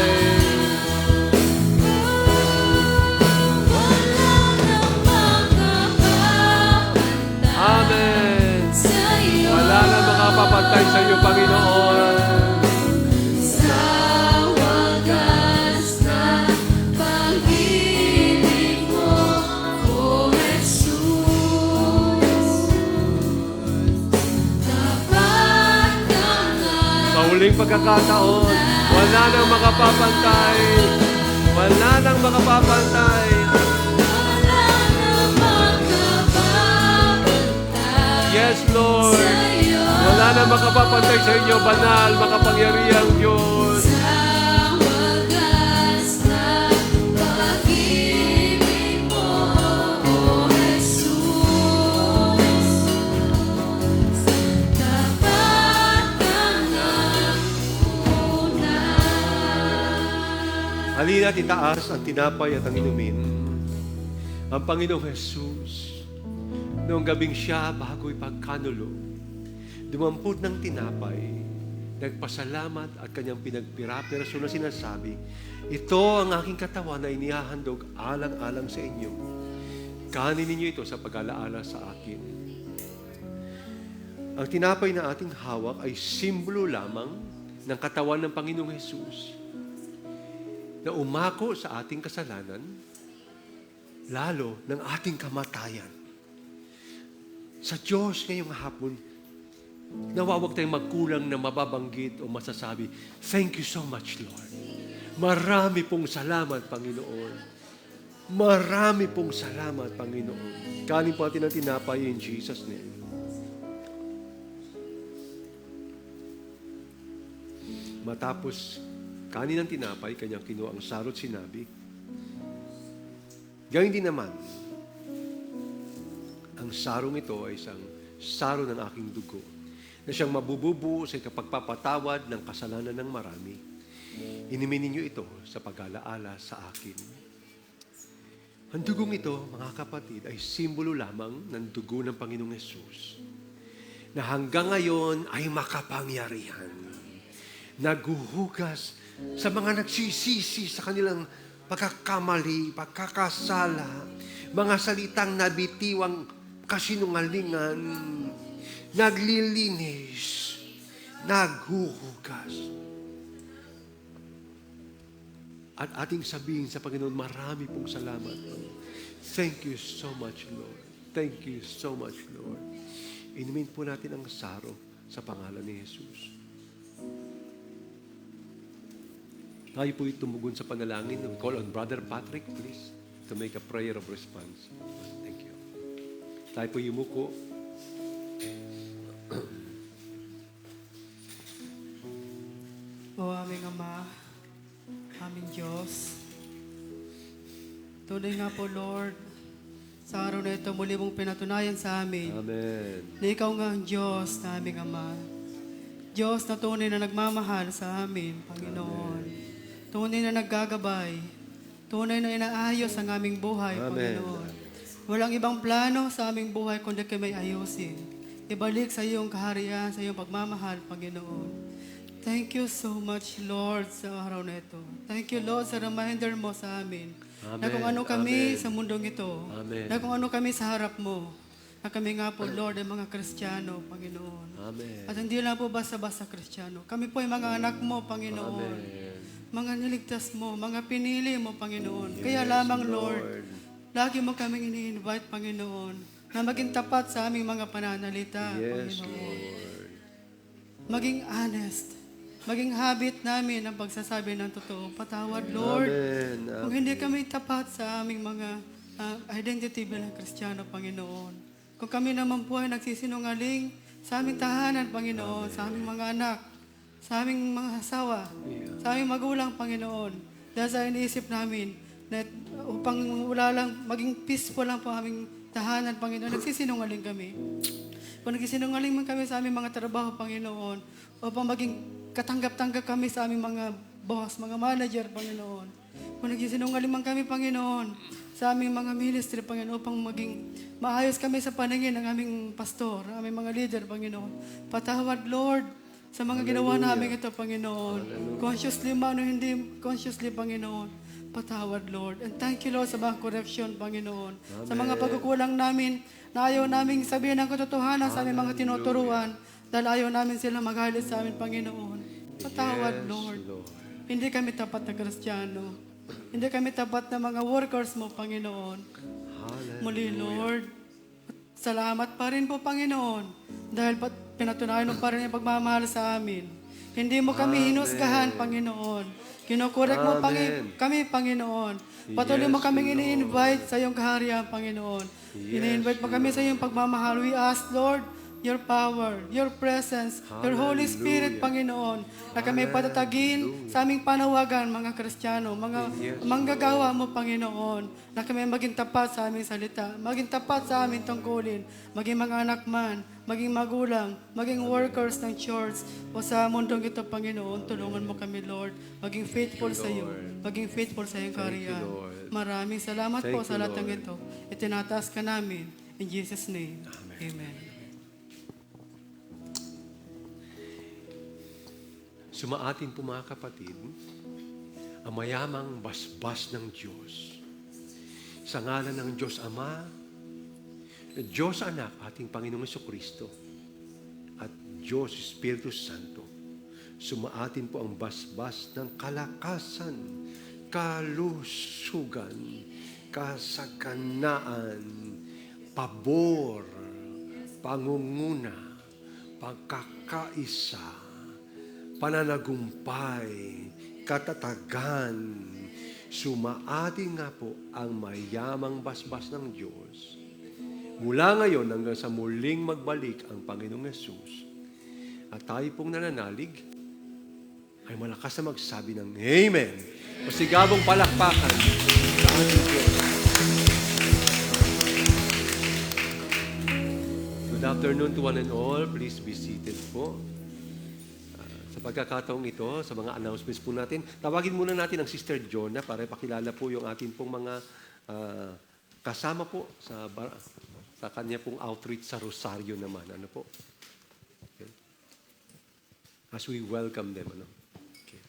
Amen. Wala na makapapantay sa iyo, Panginoon. Sa wagas na pag-ibig mo, O Jesus. Tapat ka nga, Sa huling pagkakataon, wala nang makapapantay. Wala nang makapapantay. wala na makapapantay Yes, Lord. sa'yo. Wala nang makapapantay sa inyo, banal, makapangyarihang Diyos. Sa wagas na pag-ibig mo, O Jesus. Tapat ka ng una. Halina't itaas ang tinapay at ang inumin. Ang Panginoong Jesus, noong gabing siya bago'y pagkanulo, dumampot ng tinapay, nagpasalamat at kanyang pinagpira-piraso na sinasabi, ito ang aking katawan na inihahandog alang-alang sa inyo. Kanin ninyo ito sa pag-alaala sa akin. Ang tinapay na ating hawak ay simbolo lamang ng katawan ng Panginoong Jesus na umako sa ating kasalanan, lalo ng ating kamatayan. Sa Diyos ngayong hapon, nawawag tayong magkulang na mababanggit o masasabi, thank you so much, Lord. Marami pong salamat, Panginoon. Marami pong salamat, Panginoon. Kanin po natin ang tinapay in Jesus' name. Matapos kanin ng tinapay, kanyang kinuha ang sarot sinabi, gawin din naman, ang sarong ito ay isang saro ng aking dugo na siyang mabububuo sa kapagpapatawad ng kasalanan ng marami. Inumin ninyo ito sa pag-alaala sa akin. Ang dugong ito, mga kapatid, ay simbolo lamang ng dugo ng Panginoong Yesus na hanggang ngayon ay makapangyarihan. Naghuhugas sa mga nagsisisi sa kanilang pagkakamali, pagkakasala, mga salitang nabitiwang kasinungalingan, naglilinis, naghuhugas. At ating sabihin sa Panginoon, marami pong salamat. Thank you so much, Lord. Thank you so much, Lord. Inumin po natin ang saro sa pangalan ni Jesus. Tayo po'y tumugon sa panalangin. We call on Brother Patrick, please, to make a prayer of response. Thank you. Tayo po'y yumuko. O aming Ama, aming Diyos, tunay nga po, Lord, sa araw na ito, muli mong pinatunayan sa amin Amen. na Ikaw nga ang Diyos na aming Ama. Diyos na tunay na nagmamahal sa amin, Panginoon. Tunay na naggagabay. Tunay na inaayos ang aming buhay, Amen. Panginoon. Walang ibang plano sa aming buhay kundi kami ayusin. Ibalik sa iyong kaharian, sa iyong pagmamahal, Panginoon. Thank you so much, Lord, sa araw na ito. Thank you, Lord, sa reminder mo sa amin. Na kung ano kami Amen. sa mundong ito. Amen. Na kung ano kami sa harap mo. Na kami nga po, Lord, ay mga Kristiyano, Panginoon. Amen. At hindi lang po basta-basta Kristiyano. Kami po ay mga anak mo, Panginoon. Amen. Mga niligtas mo, mga pinili mo, Panginoon. Kaya lamang, Lord, lagi mo kaming ini-invite, Panginoon, na maging tapat sa aming mga pananalita, Yes, Panginoon. Lord. Maging honest. Maging habit namin ang pagsasabi ng totoo. Patawad, Lord. Amen. Kung hindi kami tapat sa aming mga identity bilang Kristiyano, Panginoon. Kung kami naman po ay nagsisinungaling sa aming tahanan, Panginoon, sa aming mga anak, sa aming mga asawa, sa aming magulang, Panginoon. Dahil sa iniisip namin na upang wala lang, maging peaceful lang po aming tahanan, Panginoon, nagsisinungaling kami. Kung nagsisinungaling man kami sa aming mga trabaho, Panginoon, upang maging katanggap-tanggap kami sa aming mga boss, mga manager, Panginoon. Kung nagsisinungaling man kami, Panginoon, sa aming mga ministry, Panginoon, upang maging maayos kami sa paningin ng aming pastor, ng aming mga leader, Panginoon. Patawad, Lord, sa mga ginawa namin ito, Panginoon. Consciously man o hindi consciously, Panginoon. Patawad, Lord. And thank you, Lord, sa mga correction, Panginoon. Sa mga pagkukulang namin, na ayaw namin sabihin ang katotohanan sa aming mga tinuturuan, dahil ayaw namin sila magalit sa amin, Panginoon. Patawad, Lord. Hindi kami tapat na Kristiyano. Hindi kami tapat na mga workers mo, Panginoon. Muli, Lord, salamat pa rin po, Panginoon. Dahil pinatunayan mo pa rin ang pagmamahal sa amin. Hindi mo kami hinusgahan, Panginoon. Kinukorek mo kami, Panginoon. Patuloy mo kaming ini-invite sa iyong kaharian, Panginoon. Ini-invite mo kami sa iyong pagmamahal. We ask, Lord, your power, your presence, your Holy Spirit, Panginoon, na kami patatagin sa aming panawagan, mga Kristiyano, mga manggagawa mo, Panginoon, na kami maging tapat sa aming salita, maging tapat sa aming tungkulin, maging mga anak man, maging magulang, maging workers ng church, o sa mundong ito, Panginoon, tulungan mo kami, Lord, maging faithful sa iyo, maging faithful sa iyong kaharian. Maraming salamat po sa lahat ng ito. Itinataas ka namin. In Jesus' name, Amen. Sumaatin po mga kapatid, ang mayamang basbas ng Diyos. Sa ngalan ng Diyos Ama, Diyos Anak, ating Panginoong Jesucristo, at Diyos Espiritu Santo, sumaatin po ang basbas ng kalakasan, kalusugan, kasaganaan, pabor, pangunguna, pagkakaisa, pananagumpay, katatagan, sumaating nga po ang mayamang basbas ng Diyos. Mula ngayon hanggang sa muling magbalik ang Panginoong Yesus, at tayo pong nananalig, ay malakas na magsabi ng Amen. Masigabong palakpakan sa ating Diyos. Good afternoon to one and all. Please be seated po. Sa pagkakataong ito, sa mga announcements po natin, tawagin muna natin ang Sister Jonah para pakilala po yung ating pong mga kasama po sa kanya pong outreach sa Rosario naman. Ano po? Okay. As we welcome them. Ano? Okay.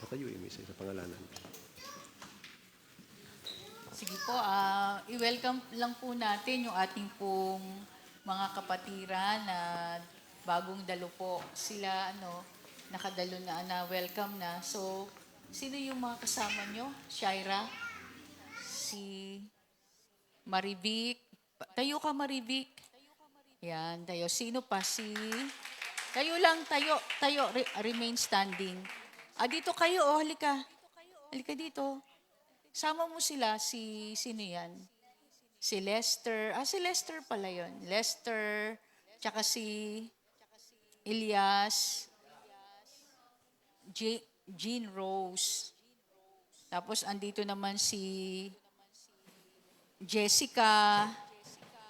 Patayo yung isa sa pangalanan. Sige po, i-welcome lang po natin yung ating pong mga kapatiran na bagong dalo po. Sila, nakadalo na welcome na. So, sino yung mga kasama nyo? Shaira? Si Marivic? Tayo ka, Marivic. Yan, tayo. Sino pa? Tayo lang, tayo, remain standing. Dito kayo, halika. Halika dito. Sama mo sila, sino yan? Si Lester. Si Lester pala yun. Lester, tsaka si Elias, Jean Rose. Tapos andito naman si Jessica,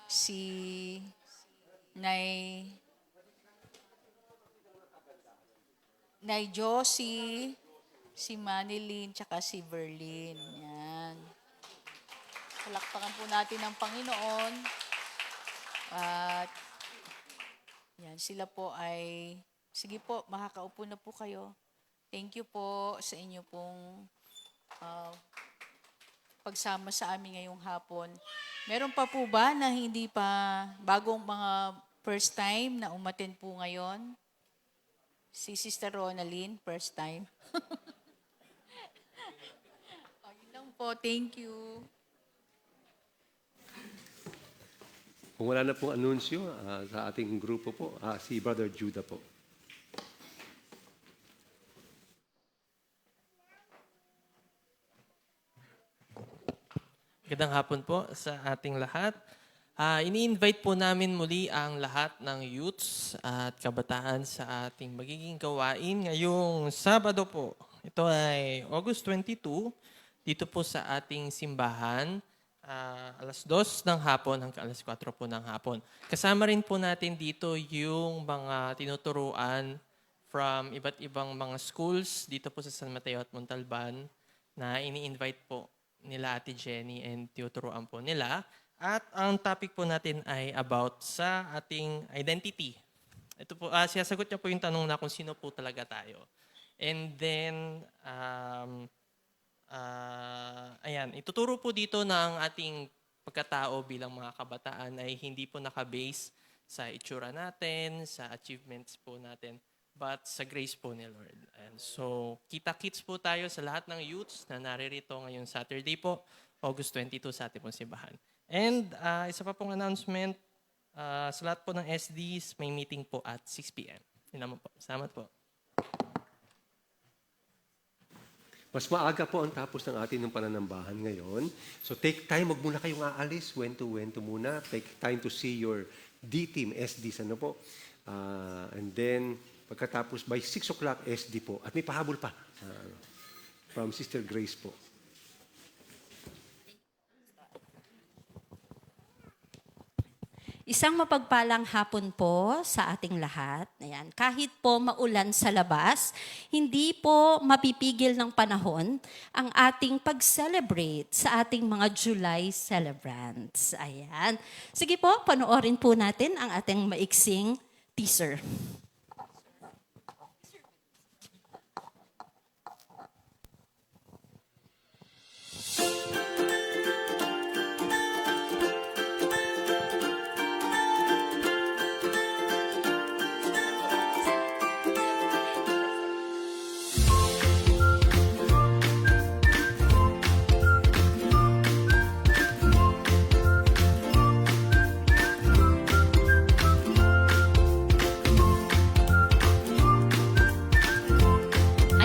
si Nay Josie, si Manilyn, tsaka si Berlin. Yan. Palakpakan po natin ang Panginoon. At yan, sila po ay, sige po, makakaupo na po kayo. Thank you po sa inyo pong pagsama sa amin ngayong hapon. Meron pa po ba na hindi pa, bagong mga first time na umattend po ngayon? Si Sister Ronaldine, first time. Yun lang po, thank you. Kung wala na pong anunsyo sa ating grupo po, si Brother Judah po. Magandang hapon po sa ating lahat. Ini-invite po namin muli ang lahat ng youths at kabataan sa ating magiging gawain ngayong Sabado po. Ito ay August 22, dito po sa ating simbahan, alas 2 ng hapon hanggang alas 4 po ng hapon. Kasama rin po natin dito yung mga tinuturuan from iba't ibang mga schools dito po sa San Mateo at Montalban na ini-invite po nila Ate Jenny and tinuturuan po nila. At ang topic po natin ay about sa ating identity. Ito po, sinasagot niya po yung tanong na kung sino po talaga tayo. And then, ayan, ituturo po dito na ang ating pagkatao bilang mga kabataan ay hindi po nakabase sa itsura natin, sa achievements po natin, but sa grace po ni Lord. And so, kita-kits po tayo sa lahat ng youths na naririto ngayong Saturday po, August 22 sa ating pong simbahan. And isa pa pong announcement, sa lahat po ng SDs, may meeting po at 6 p.m. Yun naman po. Salamat po. Mas maaga po ang tapos ng atin ng pananambahan ngayon. So take time, wag muna kayong aalis. When to muna. Take time to see your D-team, SDs, ano po. And then, pagkatapos by 6 o'clock, SD po. At may pahabol pa from Sister Grace po. Isang mapagpalang hapon po sa ating lahat. Ayan. Kahit po maulan sa labas, hindi po mapipigil ng panahon ang ating pag-celebrate sa ating mga July celebrants. Ayan. Sige po, panoorin po natin ang ating maiksing teaser.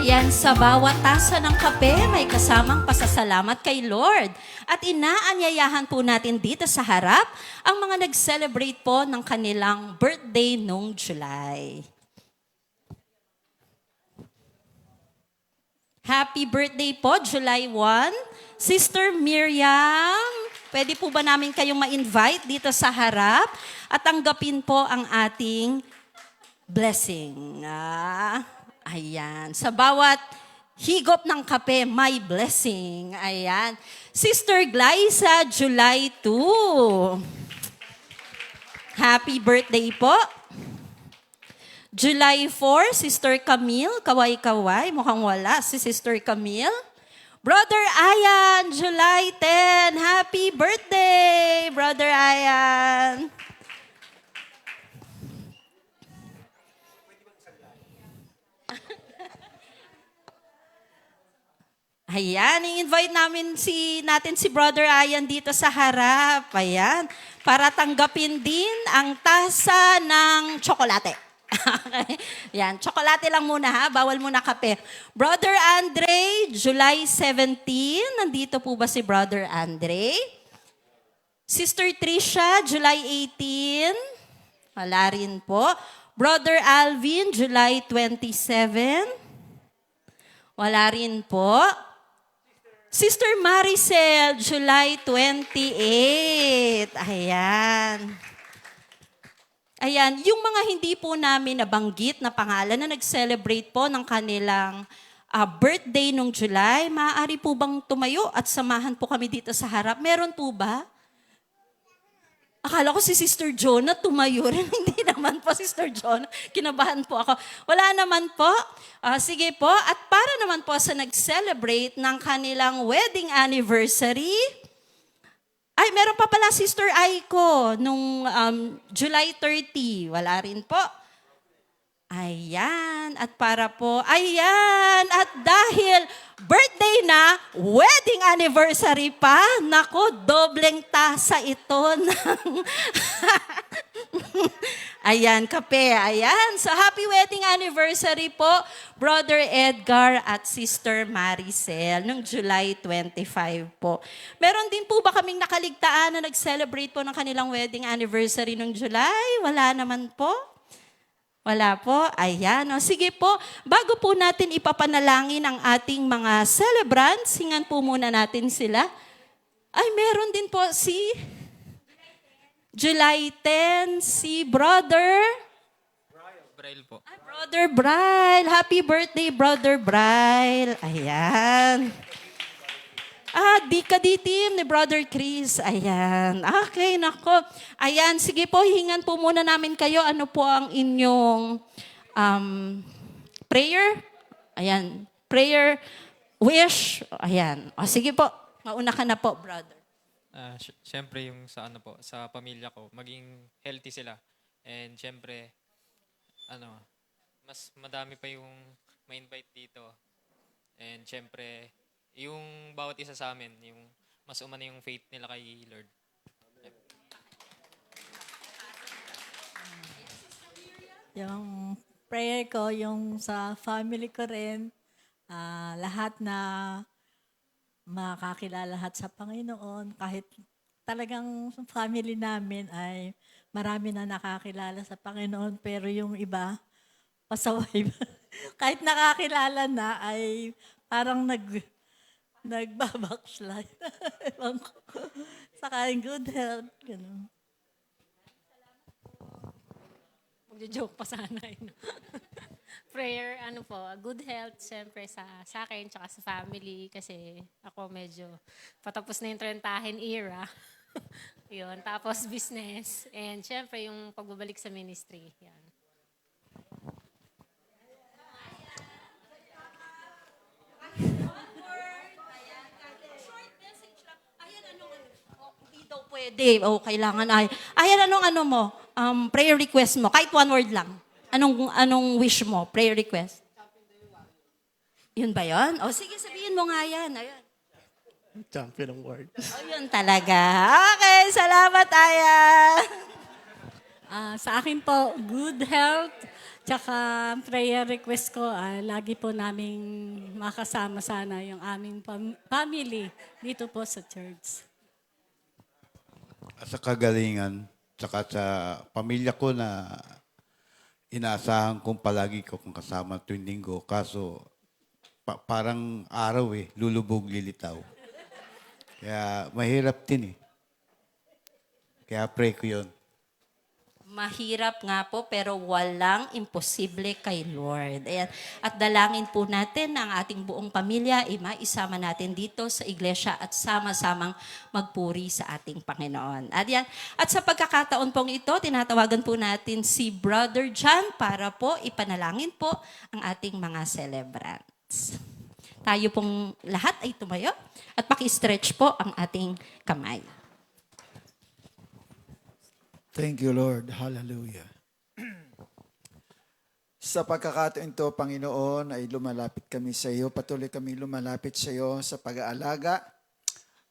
Ayan, sa bawat tasa ng kape, may kasamang pasasalamat kay Lord. At inaanyayahan po natin dito sa harap ang mga nag-celebrate po ng kanilang birthday nung July. Happy birthday po, July 1. Sister Miriam, pwede po ba namin kayong ma-invite dito sa harap at tanggapin po ang ating blessing. Ayan. Sa bawat higop ng kape, may blessing. Ayan. Sister Glyza, July 2. Happy birthday po. July 4, Sister Camille, kaway-kaway. Mukhang wala si Sister Camille. Brother Ayan, July 10. Happy birthday, Brother Ayan. Ayan, i-invite natin si Brother Ayan dito sa harap. Ayan, para tanggapin din ang tasa ng tsokolate. Yan, tsokolate lang muna ha, bawal muna kape. Brother Andre, July 17. Nandito po ba si Brother Andre? Sister Trisha, July 18. Wala rin po. Brother Alvin, July 27. Wala rin po. Sister Maricel, July 28. Ayan. Ayan, yung mga hindi po namin nabanggit na pangalan na nag-celebrate po ng kanilang birthday nung July, maaari po bang tumayo at samahan po kami dito sa harap? Meron po ba? Akala ko si Sister Jonah tumayo rin. Hindi naman po, Sister Jonah. Kinabahan po ako. Wala naman po. Sige po. At para naman po sa nag-celebrate ng kanilang wedding anniversary, ay, meron pa pala Sister Aiko nung July 30. Wala rin po. Ayan. At para po, ayan. At dahil birthday na, wedding anniversary pa, nako, dobleng tasa ito ng ayan, kape. Ayan. So, happy wedding anniversary po, Brother Edgar at Sister Maricel, nung July 25 po. Meron din po ba kaming nakaligtaan na nag-celebrate po ng kanilang wedding anniversary nung July? Wala naman po. Wala po? Ayan. O, sige po, bago po natin ipapanalangin ang ating mga celebrants, hingan po muna natin sila. Ay, meron din po si July 10, si Brother Braille po. Ay, Brother Braille. Happy birthday, Brother Braille. Ayan. DKD team ni Brother Chris. Ayan. Okay, nako. Ayan, sige po, hingan po muna namin kayo. Ano po ang inyong prayer? Ayan. Prayer, wish. Ayan. O, sige po. Mauna ka na po, brother. Siyempre yung sa ano po, sa pamilya ko, maging healthy sila. And siyempre, mas madami pa yung ma-invite dito. And siyempre, yung bawat isa sa amin, yung mas umano yung faith nila kay Lord. Yung prayer ko, yung sa family ko rin, lahat na makakilala lahat sa Panginoon, kahit talagang family namin ay marami na nakakilala sa Panginoon, pero yung iba, pasaway. Kahit nakakilala na ay parang nagbabackslide. Ewan ko. Saka yung good health. Ganun. Magjo-joke pa sana. Prayer, good health siyempre sa akin tsaka sa family kasi ako medyo patapos na yung 30 era. Yun, tapos business and siyempre yung pagbabalik sa ministry. Yan. Hindi daw pwede. Kailangan ay. Ayan, anong mo? Prayer request mo. Kahit one word lang. Anong wish mo? Prayer request. Yun ba yun? Sige, sabihin mo nga yan. Ayan. Champion ng word. Yun talaga. Okay, salamat, Ayan. Sa akin po, good health. Tsaka prayer request ko, lagi po naming makasama sana yung aming family dito po sa church. Sa kagalingan, tsaka sa pamilya ko na inaasahan kong palagi ko kung kasama tuwing linggo. Kaso parang araw lulubog lilitaw. Kaya mahirap din Kaya pray ko yun. Mahirap nga po, pero walang imposible kay Lord. Ayan. At dalangin po natin ang ating buong pamilya, maisama natin dito sa iglesia at sama-samang magpuri sa ating Panginoon. At sa pagkakataon pong ito, tinatawagan po natin si Brother John para po ipanalangin po ang ating mga celebrants. Tayo pong lahat ay tumayo at paki-stretch po ang ating kamay. Thank you, Lord. Hallelujah. Sa pagkakataon ito, Panginoon, ay lumalapit kami sa iyo. Patuloy kami lumalapit sa iyo sa pag-aalaga.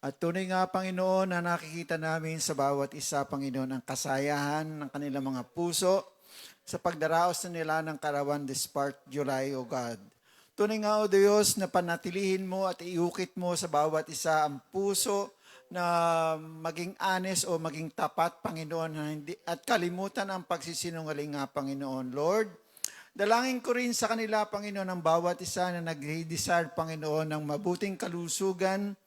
At tunay nga, Panginoon, na nakikita namin sa bawat isa, Panginoon, ang kasayahan ng kanilang mga puso sa pagdaraos na nila ng Karawan this part July, O God. Tunay nga, O Diyos, na panatilihin mo at iukit mo sa bawat isa ang puso na maging honest o maging tapat, Panginoon, at kalimutan ang pagsisinungaling nga, Panginoon. Lord, dalangin ko rin sa kanila, Panginoon, ang bawat isa na nag-desire, Panginoon, ng mabuting kalusugan,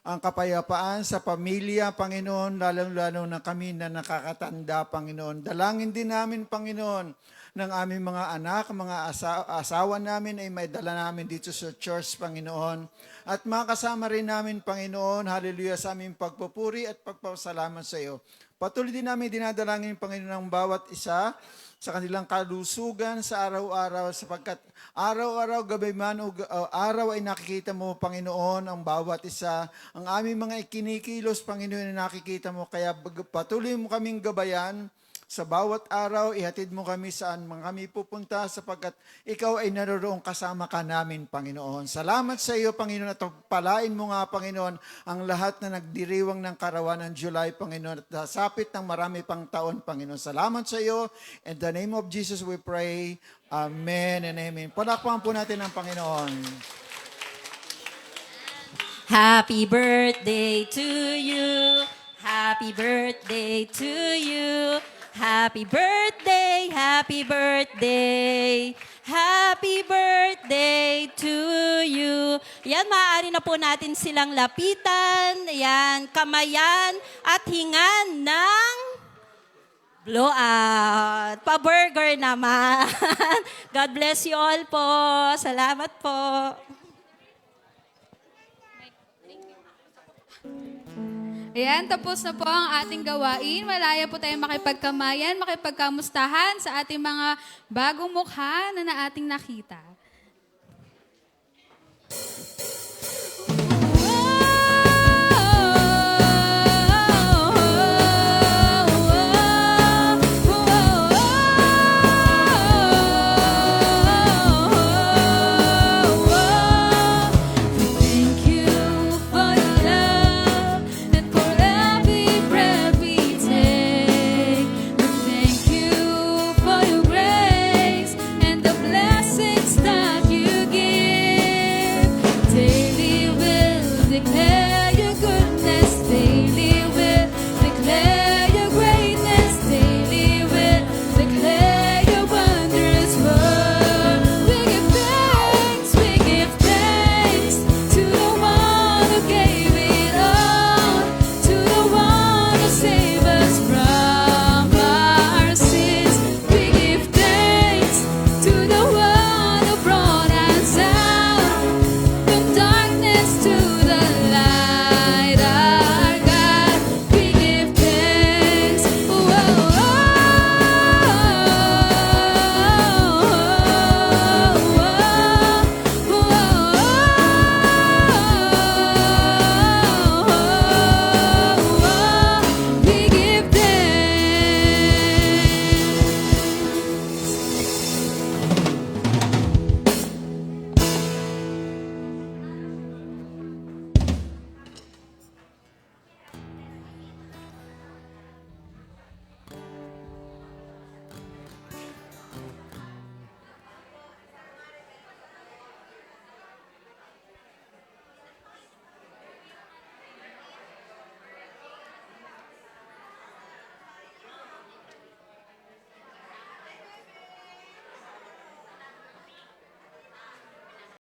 ang kapayapaan sa pamilya, Panginoon, lalong-lalo na kami na nakakatanda, Panginoon. Dalangin din namin, Panginoon, ng aming mga anak, mga asawa namin ay may dala namin dito sa church, Panginoon. At makasama rin namin, Panginoon, hallelujah, sa aming pagpupuri at pagpapasalamat sa iyo. Patuloy din namin dinadalangin, Panginoon, ng bawat isa sa kanilang kalusugan sa araw-araw, sapagkat araw-araw, gabay man o araw ay nakikita mo, Panginoon, ang bawat isa. Ang aming mga ikinikilos, Panginoon, na nakikita mo. Kaya patuloy mo kaming gabayan. Sa bawat araw, ihatid mo kami saan kami pupunta sapagkat ikaw ay naroroong kasama ka namin, Panginoon. Salamat sa iyo, Panginoon, at palain mo nga, Panginoon, ang lahat na nagdiriwang ng Karawan ng July, Panginoon, at sapit ng marami pang taon, Panginoon. Salamat sa iyo. In the name of Jesus we pray. Amen and amen. Palakpakan po natin ang Panginoon. Happy birthday to you. Happy birthday to you. Happy birthday, happy birthday, happy birthday to you. Yan, maaari na po natin silang lapitan, yan, kamayan at hingan ng blowout. Pa-burger naman. God bless you all po. Salamat po. Ayan, tapos na po ang ating gawain. Malaya po tayong makipagkamayan, makipagkamustahan sa ating mga bagong mukha na ating nakita.